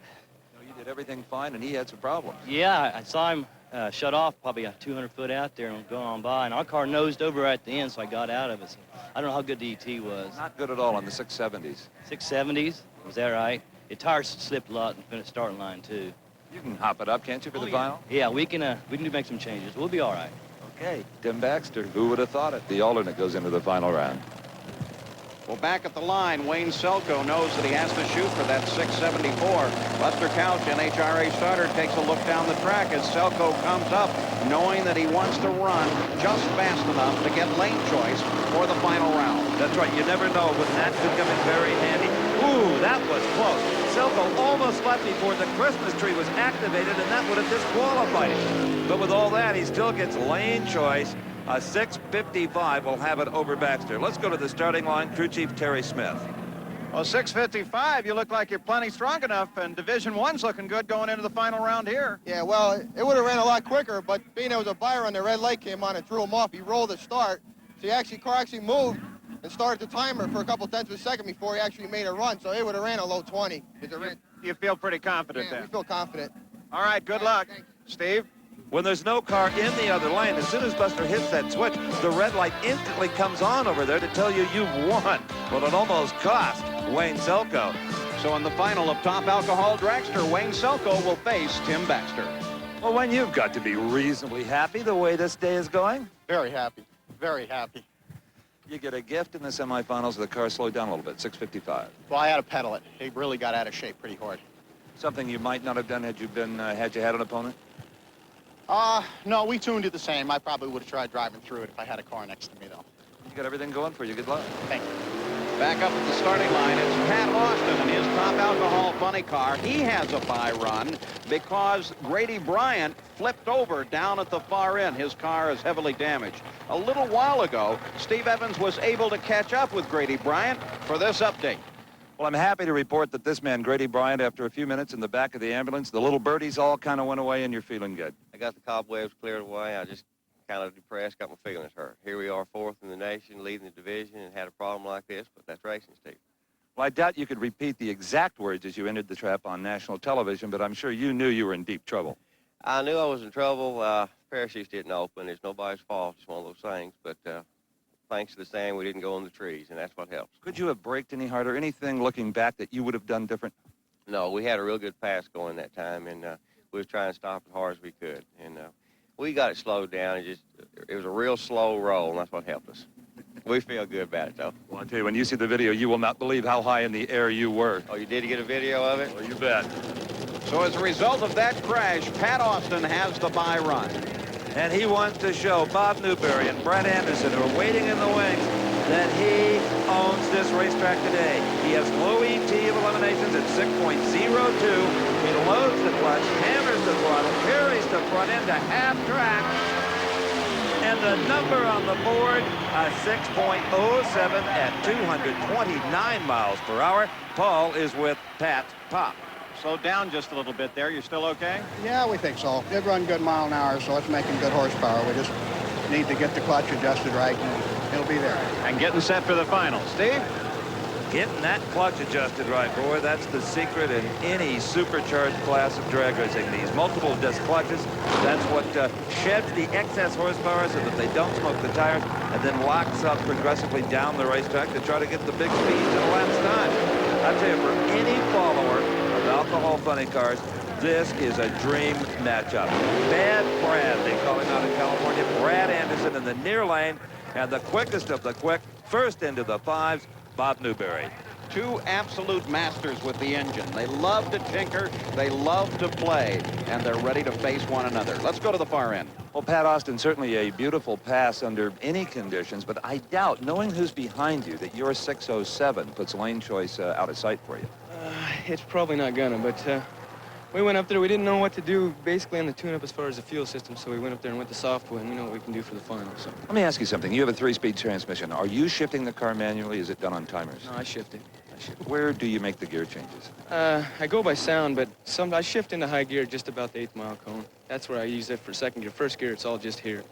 You did everything fine, and he had some problems. Yeah, I saw him shut off probably 200 foot out there and going on by, and our car nosed over at the end, so I got out of it. So I don't know how good the ET was. Not good at all on the 670s. 670s? Was that right? The tires slipped a lot in the starting line, too. You can hop it up, can't you, for the final? Yeah, we can make some changes. We'll be all right. Okay, Tim Baxter, who would have thought it? The alternate goes into the final round. Well, back at the line, Wayne Selko knows that he has to shoot for that 674. Buster Couch, NHRA starter, takes a look down the track as Selko comes up, knowing that he wants to run just fast enough to get lane choice for the final round. That's right. You never know when that could come in very handy. Ooh, that was close. Selko almost left before the Christmas tree was activated, and that would have disqualified him. But with all that, he still gets lane choice. A 655 will have it over Baxter. Let's go to the starting line. Crew Chief Terry Smith. Well, 655, you look like you're plenty strong enough, and Division I's looking good going into the final round here. Yeah, well, it would have ran a lot quicker, but being there was a buyer on the red light came on and threw him off. He rolled the start, so car actually moved and started the timer for a couple tenths of a second before he actually made a run, so it would have ran a low 20. You feel pretty confident then? We feel confident. All right, good luck. Steve? When there's no car in the other lane, as soon as Buster hits that switch, the red light instantly comes on over there to tell you you've won. Well, it almost cost Wayne Selko. So in the final of Top Alcohol Dragster, Wayne Selko will face Tim Baxter. Well, Wayne, you've got to be reasonably happy the way this day is going. Very happy. Very happy. You get a gift in the semifinals. The car slowed down a little bit, 655. Well, I had to pedal it. He really got out of shape pretty hard. Something you might not have done had you had an opponent? No, we tuned it the same. I probably would have tried driving through it if I had a car next to me, though. You got everything going for you. Good luck. Thank you. Back up at the starting line, it's Pat Austin and his Top Alcohol funny car. He has a bye run because Grady Bryant flipped over down at the far end. His car is heavily damaged. A little while ago, Steve Evans was able to catch up with Grady Bryant for this update. Well, I'm happy to report that this man, Grady Bryant, after a few minutes in the back of the ambulance, the little birdies all kind of went away and you're feeling good. I got the cobwebs cleared away. I just kind of depressed, got my feelings hurt. Here we are, 4th in the nation, leading the division, and had a problem like this, but that's racing, Steve. Well, I doubt you could repeat the exact words as you entered the trap on national television, but I'm sure you knew you were in deep trouble. I knew I was in trouble. Parachutes didn't open. It's nobody's fault. It's one of those things, but thanks to the sand, we didn't go in the trees, and that's what helps. Could you have braked any harder? Anything looking back that you would have done different? No, we had a real good pass going that time, and we was trying to stop as hard as we could. And we got it slowed down. It was a real slow roll, and that's what helped us. We feel good about it, though. Well, I'll tell you, when you see the video, you will not believe how high in the air you were. Oh, you did get a video of it? Well, you bet. So as a result of that crash, Pat Austin has the bye run. And he wants to show Bob Newberry and Brett Anderson, who are waiting in the wings, that he owns this racetrack today. He has low ET of eliminations at 6.02. He loads the clutch, hammers the throttle, carries the front end to half track. And the number on the board, a 6.07 at 229 miles per hour. Paul is with Pat Pop. Slow down just a little bit there. You're still okay? Yeah, we think so. Did run good mile an hour, so it's making good horsepower. We just need to get the clutch adjusted right, and it'll be there. And getting set for the final. Steve? Hitting that clutch adjusted right, boy, that's the secret in any supercharged class of drag racing. These multiple disc clutches, that's what sheds the excess horsepower so that they don't smoke the tires, and then locks up progressively down the racetrack to try to get the big speeds in a lap's time. I tell you, for any follower of alcohol funny cars, this is a dream matchup. Bad Brad, they call him out in California, Brad Anderson in the near lane, and the quickest of the quick, first into the fives, Bob Newberry. Two absolute masters with the engine. They love to tinker, they love to play, and they're ready to face one another. Let's go to the far end. Well, Pat Austin, certainly a beautiful pass under any conditions, but I doubt, knowing who's behind you, that your 607 puts lane choice out of sight for you. It's probably not gonna, but we went up there. We didn't know what to do basically on the tune-up as far as the fuel system, so we went up there and went to softwood, and we know what we can do for the final. So. Let me ask you something. You have a 3-speed transmission. Are you shifting the car manually? Is it done on timers? No, I shift it. Where do you make the gear changes? I go by sound, but I shift into high gear just about the 8th mile cone. That's where I use it for second gear. First gear, it's all just here.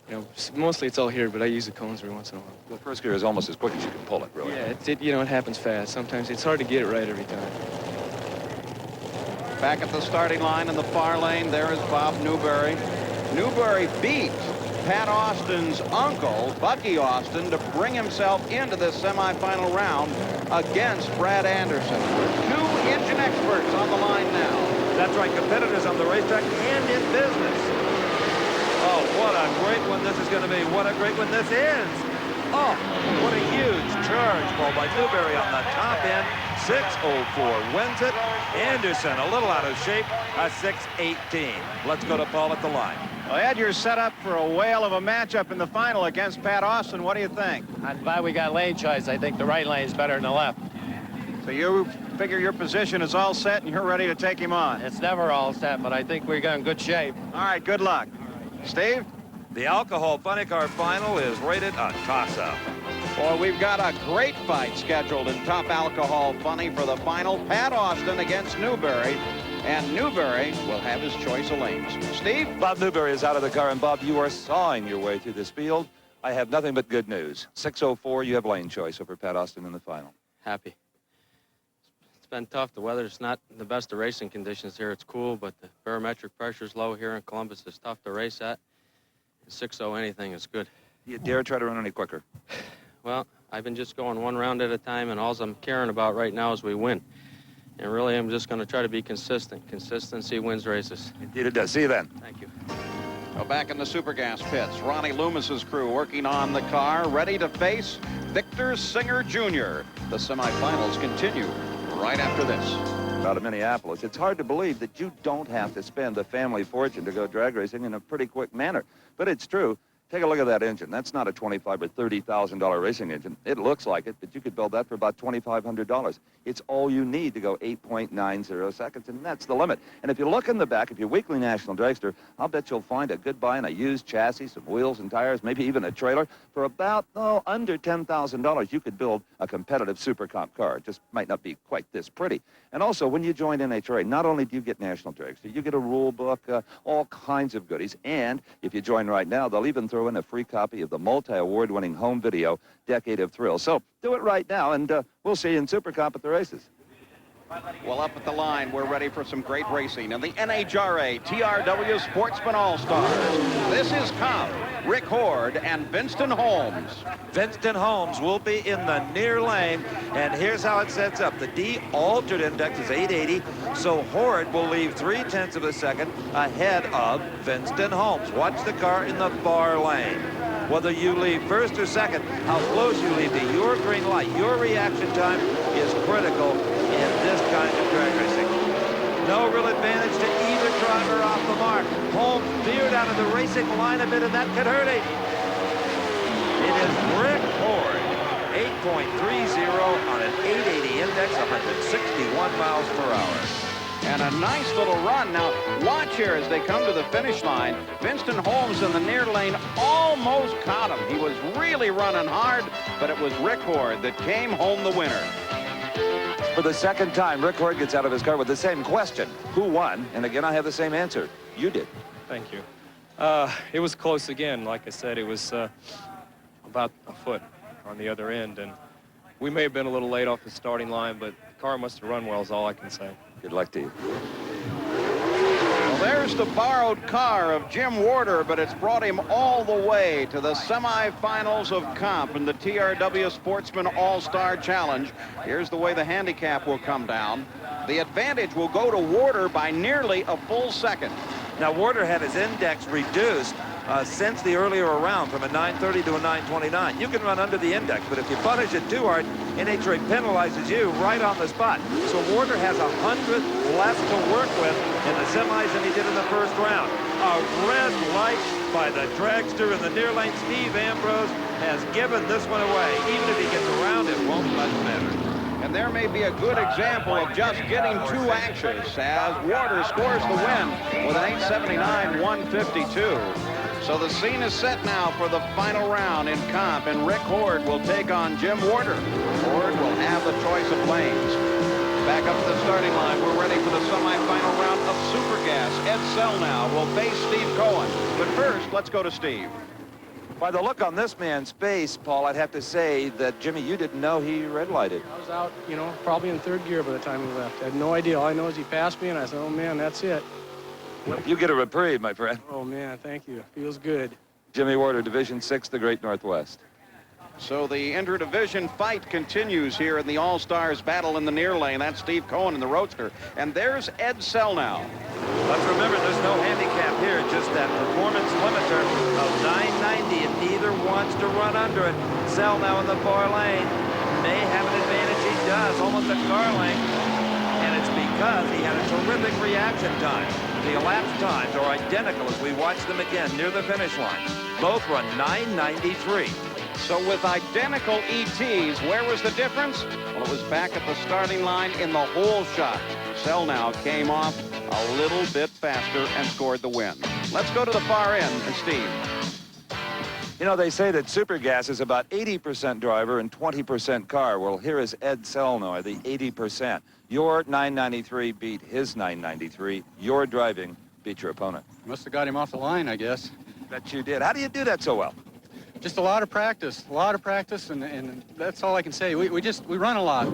You know, mostly it's all here, but I use the cones every once in a while. Well, first gear is almost as quick as you can pull it, really. Yeah, it happens fast. Sometimes it's hard to get it right every time. Back at the starting line in the far lane, there is Bob Newberry. Newberry beat Pat Austin's uncle, Bucky Austin, to bring himself into this semifinal round against Brad Anderson. Two engine experts on the line now. That's right, competitors on the racetrack and in business. Oh, what a great one this is going to be. What a great one this is. Oh, what a huge charge ball by Newberry on the top end. 6:04 wins it. Anderson a little out of shape, a 6:18. Let's go to Paul at the line. Well, Ed, you're set up for a whale of a matchup in the final against Pat Austin. What do you think? I'm glad we got lane choice. I think the right lane is better than the left. So you figure your position is all set and you're ready to take him on? It's never all set, but I think we're in good shape. All right, good luck. Steve? The Alcohol Funny Car Final is rated a toss-up. Well, we've got a great fight scheduled in Top Alcohol Funny for the final. Pat Austin against Newberry, and Newberry will have his choice of lanes. Steve? Bob Newberry is out of the car, and Bob, you are sawing your way through this field. I have nothing but good news. 6:04, you have lane choice over Pat Austin in the final. Happy. It's been tough. The weather's not the best of racing conditions here. It's cool, but the barometric pressure's low here in Columbus. It's tough to race at. 6:0 anything is good. Do you dare try to run any quicker? Well, I've been just going one round at a time, and all I'm caring about right now is we win. And really, I'm just going to try to be consistent. Consistency wins races. Indeed it does. See you then. Thank you. Well, back in the Supergas pits, Ronnie Loomis's crew working on the car, ready to face Victor Singer Jr. The semifinals continue right after this. Out of Minneapolis, it's hard to believe that you don't have to spend a family fortune to go drag racing in a pretty quick manner. But it's true. Take a look at that engine. That's not a $25,000 or $30,000 racing engine. It looks like it, but you could build that for about $2,500. It's all you need to go 8.90 seconds, and that's the limit. And if you look in the back of your weekly National Dragster, I'll bet you'll find a good buy in a used chassis, some wheels and tires, maybe even a trailer. For about, under $10,000, you could build a competitive Super Comp car. It just might not be quite this pretty. And also, when you join NHRA, not only do you get National Dragster, you get a rule book, all kinds of goodies. And if you join right now, they'll even throw in a free copy of the multi-award-winning home video, Decade of Thrills. So do it right now, and we'll see you in Super Comp at the races. Well, up at the line, we're ready for some great racing in the NHRA TRW Sportsman All-Stars. This is Cobb, Rick Horde, and Vinston Holmes. Vinston Holmes will be in the near lane, and here's how it sets up. The D altered index is 880, so Horde will leave 0.3 of a second ahead of Vinston Holmes. Watch the car in the far lane. Whether you leave first or second, how close you leave to your green light, your reaction time is critical in this kind of drag racing. No real advantage to either driver off the mark. Holmes veered out of the racing line a bit, and that could hurt him. It is Rick Horde, 8.30 on an 880 index, 161 miles per hour. And a nice little run. Now, watch here as they come to the finish line. Vinston Holmes in the near lane almost caught him. He was really running hard, but it was Rick Horde that came home the winner. For the second time, Rick Horde gets out of his car with the same question. Who won? And again, I have the same answer. You did. Thank you. It was close again. Like I said, it was about a foot on the other end, and We may have been a little late off the starting line, but the car must have run well is all I can say. Good luck to you. Well, there's the borrowed car of Jim Warder, but it's brought him all the way to the semifinals of comp in the TRW Sportsman All-Star Challenge. Here's the way the handicap will come down. The advantage will go to Warder by nearly a full second. Now, Warder had his index reduced since the earlier round from a 930 to a 929. You can run under the index, but if you punish it too hard, NHRA penalizes you right on the spot. So Warder has 100 less to work with in the semis than he did in the first round. A red light by the dragster in the near lane. Steve Ambrose has given this one away. Even if he gets around, it won't much matter. And there may be a good example of just getting too anxious as Warder scores the win with an 879-152. So the scene is set now for the final round in comp, and Rick Horde will take on Jim Warder. Horde will have the choice of lanes. Back up to the starting line. We're ready for the semifinal round of Super Gas. Ed Selnow will face Steve Cohen. But first, let's go to Steve. By the look on this man's face, Paul, I'd have to say that, Jimmy, you didn't know he red lighted. I was out, you know, probably in third gear by the time he left. I had no idea. All I know is he passed me, and I said, oh, man, that's it. You get a reprieve, my friend. Oh, man, thank you. Feels good. Jimmy Warder, Division 6, the Great Northwest. So the interdivision fight continues here in the All-Stars battle in the near lane. That's Steve Cohen in the Roadster. And there's Ed Selnow. Let's remember, there's no handicap here, just that performance limiter of 990, and neither wants to run under it. Selnow in the far lane may have an advantage. He does, almost a car length, and it's because he had a terrific reaction time. The elapsed times are identical as we watch them again near the finish line. Both run 993. So with identical ETs, where was the difference? Well, it was back at the starting line in the whole shot. Selnow came off a little bit faster and scored the win. Let's go to the far end and Steve. You know, they say that Super Gas is about 80% driver and 20% car. Well, here is Ed Selnow, the 80%. Your 993 beat his 993. Your driving beat your opponent. Must have got him off the line, I guess. Bet you did. How do you do that so well? Just a lot of practice, and that's all I can say. We run a lot,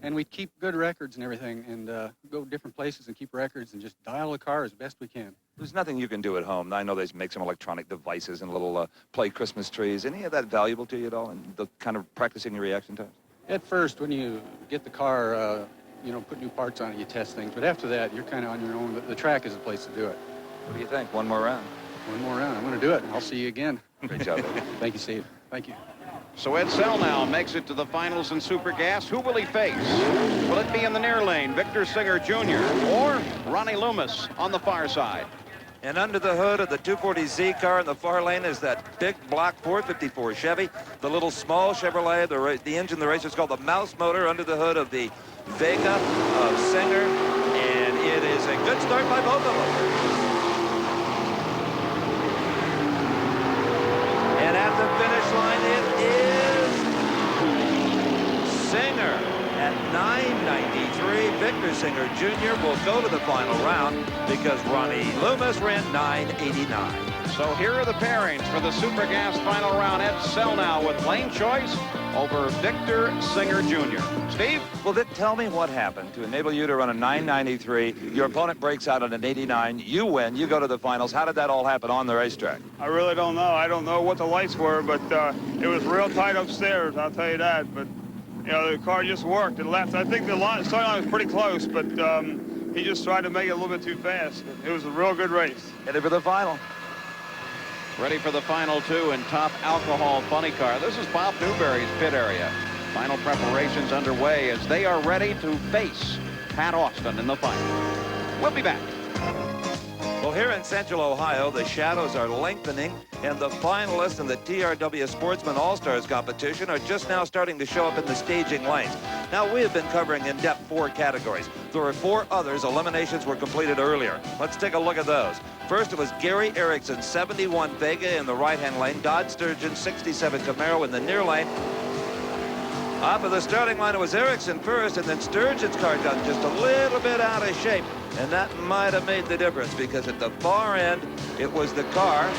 and we keep good records and everything, and go different places and keep records and just dial the car as best we can. There's nothing you can do at home. I know they make some electronic devices and little play Christmas trees. Any of that valuable to you at all, and the kind of practicing your reaction times? At first, when you get the car, you know, put new parts on it, you test things. But after that, you're kind of on your own. The track is the place to do it. What do you think? One more round? One more round. I'm going to do it. I'll see you again. Great job, baby. Thank you, Steve. Thank you. So Ed Selnow makes it to the finals in Super Gas. Who will he face? Will it be in the near lane, Victor Singer Jr., or Ronnie Loomis on the far side? And under the hood of the 240Z car in the far lane is that big block 454 Chevy. The little small Chevrolet, the engine the racer is called the Mouse Motor under the hood of the Vega of Singer. And it is a good start by both of them. And at the finish line, it is Singer at 993. Victor Singer Jr. will go to the final round because Ronnie Loomis ran 989. So here are the pairings for the Super Gas final round. Ed Selnow with lane choice over Victor Singer Jr. Steve? Well, then tell me what happened to enable you to run a 993. Your opponent breaks out at an 89. You win. You go to the finals. How did that all happen on the racetrack? I really don't know. I don't know what the lights were, but it was real tight upstairs, I'll tell you that. But, you know, the car just worked and left. I think the starting line was pretty close, but he just tried to make it a little bit too fast. It was a real good race. Headed for the final. Ready for the final two in top alcohol funny car. This is Bob Newberry's pit area. Final preparations underway as they are ready to face Pat Austin in the final. We'll be back. Well, here in Central Ohio, the shadows are lengthening, and the finalists in the TRW Sportsman All-Stars competition are just now starting to show up in the staging lanes. Now, we have been covering in depth 4 categories. There are 4 others. Eliminations were completed earlier. Let's take a look at those. First, it was Gary Erickson, 71 Vega in the right-hand lane. Dodge Sturgeon, 67 Camaro in the near lane. Up at the starting line, it was Erickson first, and then Sturgeon's car got just a little bit out of shape. And that might have made the difference because at the far end, it was the car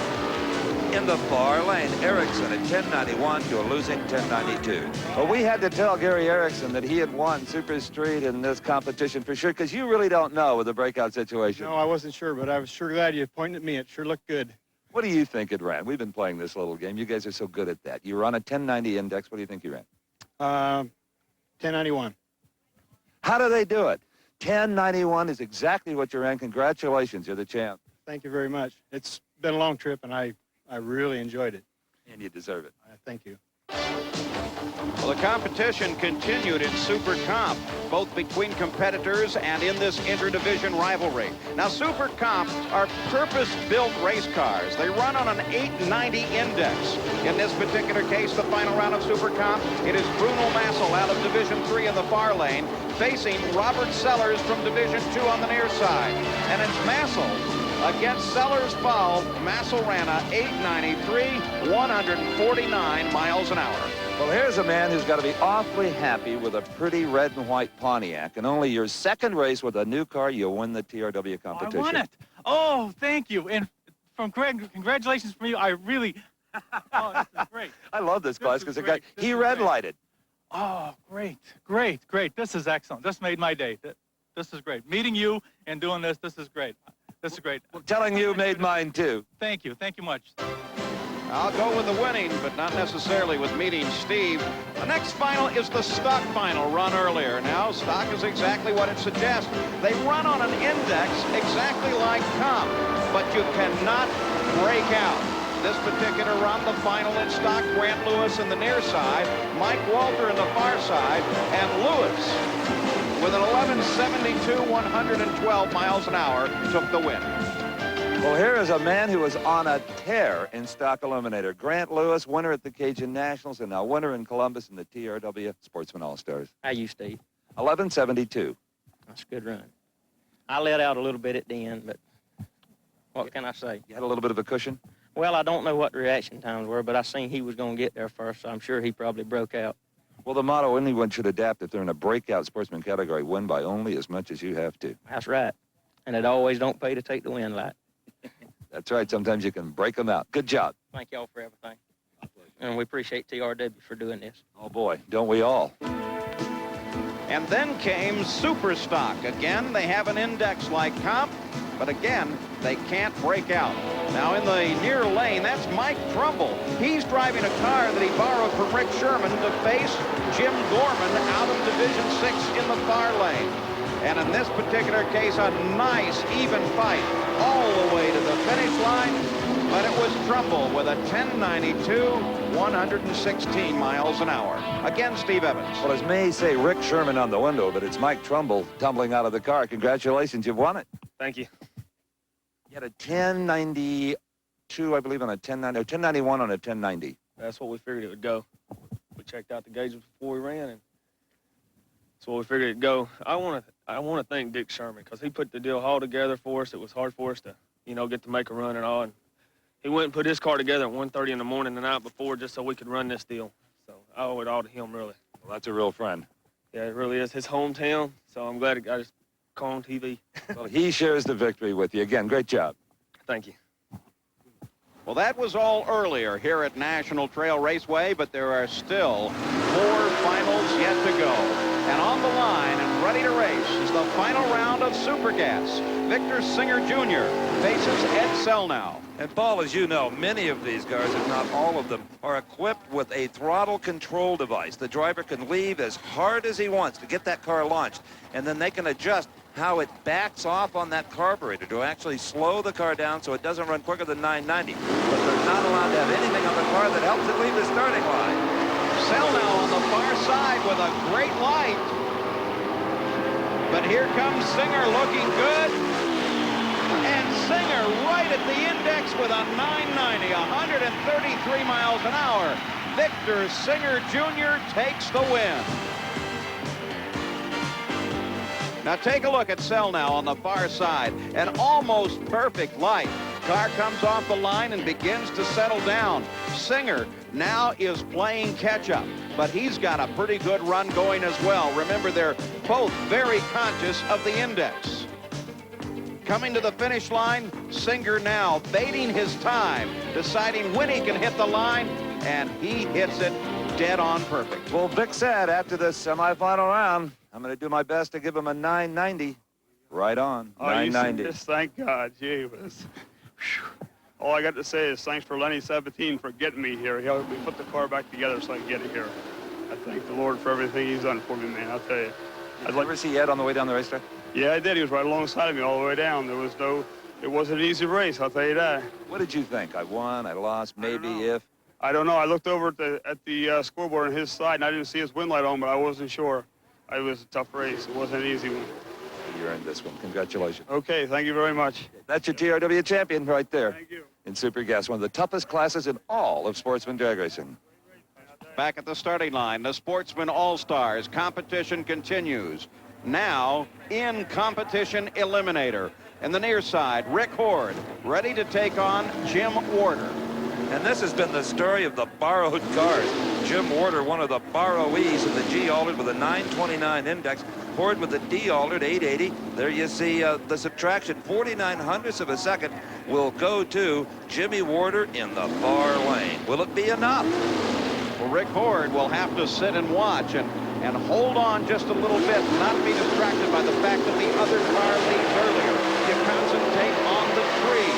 in the far lane. Erickson at 1091 to a losing 1092. Well, we had to tell Gary Erickson that he had won Super Street in this competition for sure, because you really don't know with the breakout situation. No, I wasn't sure, but I was sure glad you pointed at me. It sure looked good. What do you think it ran? We've been playing this little game. You guys are so good at that. You were on a 1090 index. What do you think you ran? 1091. How do they do it? 1091 is exactly what you ran. Congratulations. You're the champ. Thank you very much. It's been a long trip, and I really enjoyed it. And you deserve it. Thank you. Well, the competition continued in Super Comp, both between competitors and in this interdivision rivalry. Now, Super Comp are purpose-built race cars. They run on an 890 index. In this particular case, the final round of Super Comp, it is Bruno Massel out of Division 3 in the far lane, facing Robert Sellers from Division 2 on the near side. And it's Massel against Sellers foul. Massel ran a 893, 149 miles an hour. Well, here's a man who's got to be awfully happy with a pretty red and white Pontiac. And only your second race with a new car, you'll win the TRW competition. I won it. Oh, thank you. And from Craig, congratulations from you. I really, oh, this is great. I love this class because he red lighted. Oh, great, great, great. This is excellent. This made my day. This is great. Meeting you and doing this is great. This is great. Well, telling you made mine too. Thank you much. I'll go with the winning, but not necessarily with meeting Steve. The next final is the stock final run earlier. Now, stock is exactly what it suggests. They run on an index exactly like comp, but you cannot break out. This particular run, the final in stock, Grant Lewis in the near side, Mike Walter in the far side, and Lewis with an 1172, 112 miles an hour took the win. Well, here is a man who was on a tear in stock Eliminator. Grant Lewis, winner at the Cajun Nationals, and now winner in Columbus in the TRW Sportsman All-Stars. How you, Steve? 1172. That's a good run. I let out a little bit at the end, but what can I say? You had a little bit of a cushion? Well, I don't know what the reaction times were, but I seen he was going to get there first, so I'm sure he probably broke out. Well, the motto, anyone should adapt if they're in a breakout sportsman category, win by only as much as you have to. That's right. And it always don't pay to take the win light. That's right. Sometimes you can break them out. Good job. Thank y'all for everything. And we appreciate TRW for doing this. Oh, boy, don't we all? And then came Super Stock. Again, they have an index like comp, but again, they can't break out. Now in the near lane, that's Mike Trumbull. He's driving a car that he borrowed from Rick Sherman to face Jim Gorman out of Division 6 in the far lane. And in this particular case, a nice, even fight all the way to the finish line. But it was Trumbull with a 1092, 116 miles an hour. Again, Steve Evans. Well, as may say Rick Sherman on the window, but it's Mike Trumbull tumbling out of the car. Congratulations, you've won it. Thank you. You had a 1092, I believe, on a 1090, 1091 on a 1090. That's what we figured it would go. We checked out the gauges before we ran, and that's what we figured it'd go. I want to thank Dick Sherman because he put the deal all together for us. It was hard for us to, get to make a run and all. And he went and put his car together at 1:30 in the morning the night before just so we could run this deal. So I owe it all to him, really. Well, that's a real friend. Yeah, it really is his hometown. So I'm glad I just caught on TV. Well, he shares the victory with you. Again, great job. Thank you. Well, that was all earlier here at National Trail Raceway, but there are still 4 finals yet to go. And on the line and ready to race is the final round of Super Gas. Victor Singer Jr. faces Ed Selnow. And Paul, as you know, many of these cars, if not all of them, are equipped with a throttle control device. The driver can leave as hard as he wants to get that car launched, and then they can adjust how it backs off on that carburetor to actually slow the car down so it doesn't run quicker than 990. But they're not allowed to have anything on the car that helps it leave the starting line. Selnow on the far side with a great light. But here comes Singer looking good. And Singer right at the index with a 990, 133 miles an hour. Victor Singer Jr. takes the win. Now take a look at Selnow on the far side. An almost perfect light. Car comes off the line and begins to settle down. Singer now is playing catch-up, but he's got a pretty good run going as well. Remember, they're both very conscious of the index. coming to the finish line. Singer now baiting his time, deciding when he can hit the line, and he hits it dead on perfect. Well, Vic said after the semifinal round, I'm going to do my best to give him a 990. Right on, 990. Yes, thank God. Gee whiz. All I got to say is thanks for Lenny 17 for getting me here. He helped me put the car back together so I can get it here. I thank the Lord for everything he's done for me, man. I'll tell you. Did you ever see Ed on the way down the racetrack? Yeah, I did. He was right alongside of me all the way down. It wasn't an easy race, I'll tell you that. What did you think? I won, I lost, maybe, if? I don't know. I looked over at the scoreboard on his side, and I didn't see his wind light on, but I wasn't sure. It was a tough race. It wasn't an easy one. You earned this one. Congratulations. Okay, thank you very much. That's your TRW champion right there. Thank you. In Super Gas, one of the toughest classes in all of sportsman drag racing. Back at the starting line, the Sportsman All-Stars. Competition continues. Now, in competition eliminator. And the near side, Rick Horde, ready to take on Jim Warder. And this has been the story of the borrowed cars. Jim Warder, one of the borrowees of the G-Altered with a 929 index. Horde with the D-Altered 880. There you see the subtraction. 49 hundredths of a second will go to Jimmy Warder in the far lane. Will it be enough? Well, Rick Horde will have to sit and watch and hold on just a little bit, not be distracted by the fact that the other car leads earlier. You concentrate on the tree.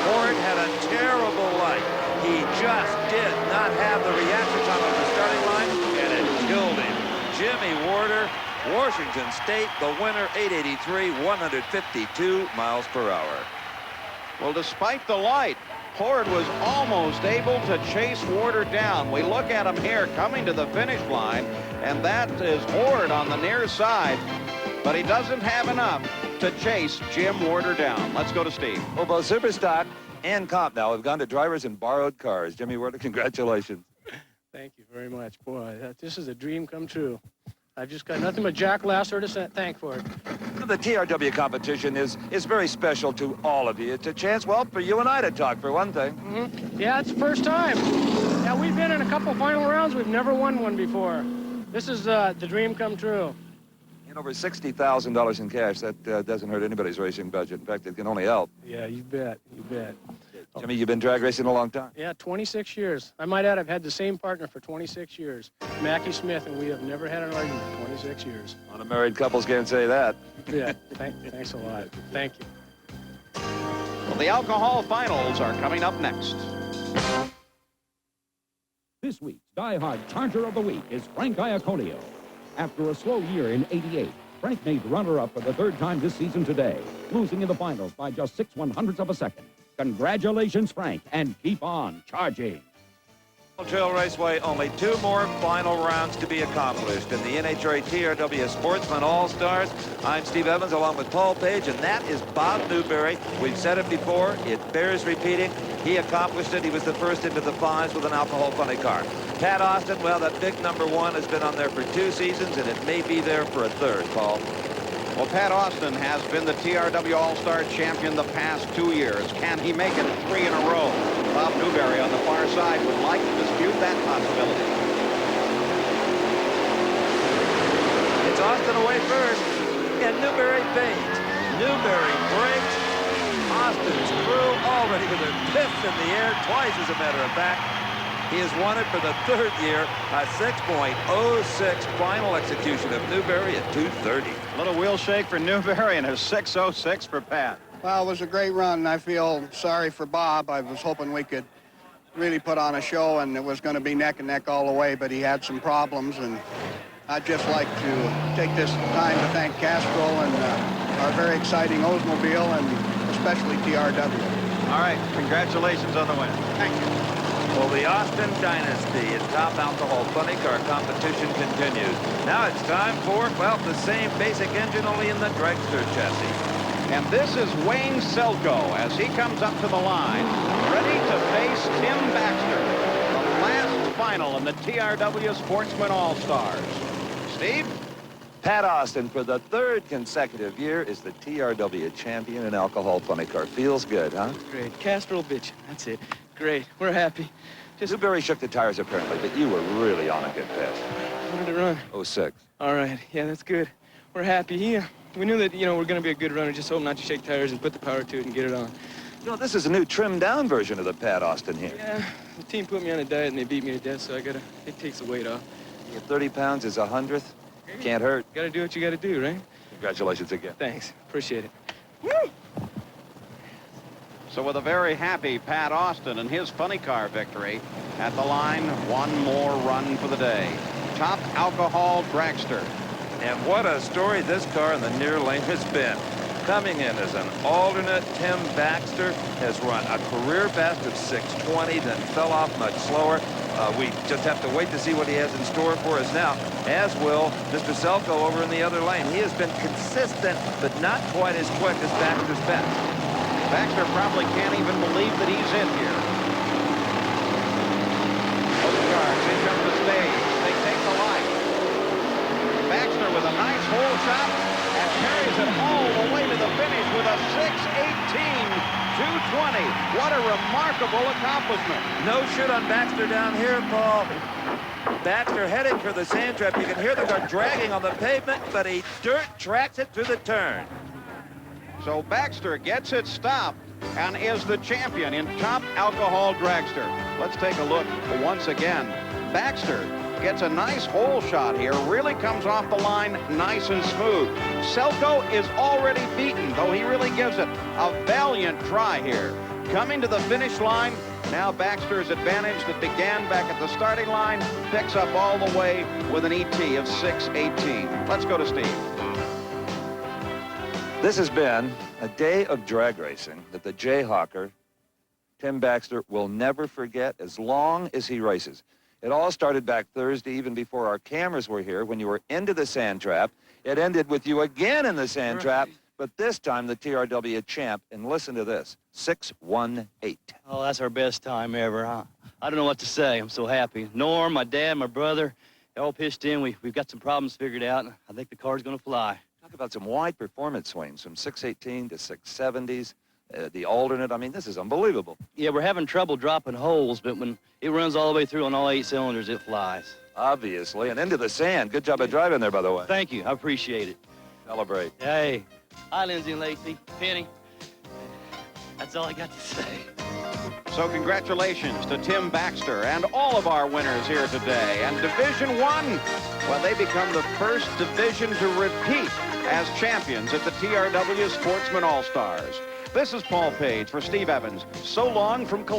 Horde had a terrible light. He just did not have the reaction time on the starting line, and it killed him. Jimmy Warder, Washington State, the winner, 883, 152 miles per hour. Well, despite the light, Horde was almost able to chase Warder down. We look at him here coming to the finish line, and that is Horde on the near side, but he doesn't have enough to chase Jim Warder down. Let's go to Steve. Well, both Superstock and Comp now have gone to drivers in borrowed cars. Jimmy Warder, congratulations. Thank you very much. Boy, this is a dream come true. I've just got nothing but Jack Lasser to thank for it. The TRW competition is very special to all of you. It's a chance, well, for you and I to talk, for one thing. Mm-hmm. Yeah, it's the first time. Yeah, we've been in a couple final rounds. We've never won one before. This is the dream come true. And over $60,000 in cash, that doesn't hurt anybody's racing budget. In fact, it can only help. Yeah, you bet. You bet. Jimmy, you've been drag racing a long time. Yeah, 26 years. I might add, I've had the same partner for 26 years, Mackie Smith, and we have never had an argument in 26 years. A lot of married couples can't say that. Yeah, thanks a lot. Thank you. Well, the alcohol finals are coming up next. This week's die-hard Charger of the Week is Frank Iaconio. After a slow year in '88, Frank made runner-up for the third time this season today, losing in the finals by just 6/100ths of a second. Congratulations, Frank, and keep on charging. Trail Raceway, only 2 more final rounds to be accomplished. In the NHRA TRW Sportsman All-Stars, I'm Steve Evans along with Paul Page, and that is Bob Newberry. We've said it before, it bears repeating. He accomplished it. He was the first into the fives with an alcohol funny car. Pat Austin, well, that big #1 has been on there for 2 seasons, and it may be there for a 3rd, Paul. Well, Pat Austin has been the TRW All-Star champion the past 2 years. Can he make it 3 in a row? Bob Newberry on the far side would like to dispute that possibility. It's Austin away first, and Newberry fades. Newberry breaks. Austin's crew already with their fists in the air, twice as a matter of fact. He has won it for the 3rd year, a 6.06 final execution of Newberry at 2:30. Little wheel shake for Newberry and a 6.06 for Pat. Well, it was a great run. I feel sorry for Bob. I was hoping we could really put on a show, and it was going to be neck and neck all the way, but he had some problems, and I'd just like to take this time to thank Castro and our very exciting Oldsmobile, and especially TRW. All right, congratulations on the win. Thank you. Well, the Austin Dynasty in top alcohol funny car competition continues. Now it's time for, well, the same basic engine, only in the dragster chassis. And this is Wayne Selko as he comes up to the line, ready to face Tim Baxter, the last final in the TRW Sportsman All-Stars. Steve? Pat Austin, for the 3rd consecutive year, is the TRW champion in alcohol funny car. Feels good, huh? Great. Castrol bitch. That's it. Great. We're happy. Newberry shook the tires apparently, but you were really on a good pass. How did it run? 06. All right. Yeah, that's good. We're happy. We knew that, you know, we're going to be a good runner. Just hope not to shake tires and put the power to it and get it on. You know, this is a new trimmed-down version of the Pat Austin here. Yeah, the team put me on a diet and they beat me to death, so it takes the weight off. 30 pounds is 100th. Can't hurt. Got to do what you got to do, right? Congratulations again. Thanks. Appreciate it. So with a very happy Pat Austin and his funny car victory at the line, one more run for the day. Top Alcohol Dragster. And what a story this car in the near lane has been. Coming in as an alternate, Tim Baxter has run a career best of 6:20, then fell off much slower. We just have to wait to see what he has in store for us now, as will Mr. Selko over in the other lane. He has been consistent, but not quite as quick as Baxter's best. Baxter probably can't even believe that he's in here. Both cars in comes the stage. They take the light. Baxter with a nice hole shot and carries it all the way to the finish with a 6:18.220. What a remarkable accomplishment. No shoot on Baxter down here, Paul. Baxter heading for the sand trap. You can hear the car dragging on the pavement, but he dirt tracks it through the turn. So Baxter gets it stopped and is the champion in Top Alcohol Dragster. Let's take a look once again. Baxter gets a nice hole shot here, really comes off the line nice and smooth. Selko is already beaten, though he really gives it a valiant try here. Coming to the finish line, now Baxter's advantage that began back at the starting line picks up all the way with an ET of 6:18. Let's go to Steve. This has been a day of drag racing that the Jayhawker, Tim Baxter, will never forget as long as he races. It all started back Thursday, even before our cameras were here, when you were into the sand trap. It ended with you again in the sand trap, but this time the TRW champ. And listen to this, 6:18. Oh, that's our best time ever, huh? I don't know what to say. I'm so happy. Norm, my dad, my brother, they all pitched in. We've got some problems figured out, and I think the car's going to fly. Talk about some wide performance swings from 6:18 to 6:70s. The alternate, I mean, this is unbelievable. Yeah, we're having trouble dropping holes, but when it runs all the way through on all 8 cylinders, it flies. Obviously, and into the sand. Good job of driving there, by the way. Thank you. I appreciate it. Celebrate. Hey. Hi, Lindsay and Lacey. Penny. That's all I got to say. So congratulations to Tim Baxter and all of our winners here today. And Division I, well, they become the first division to repeat as champions at the TRW Sportsman All-Stars. This is Paul Page for Steve Evans. So long from Columbus.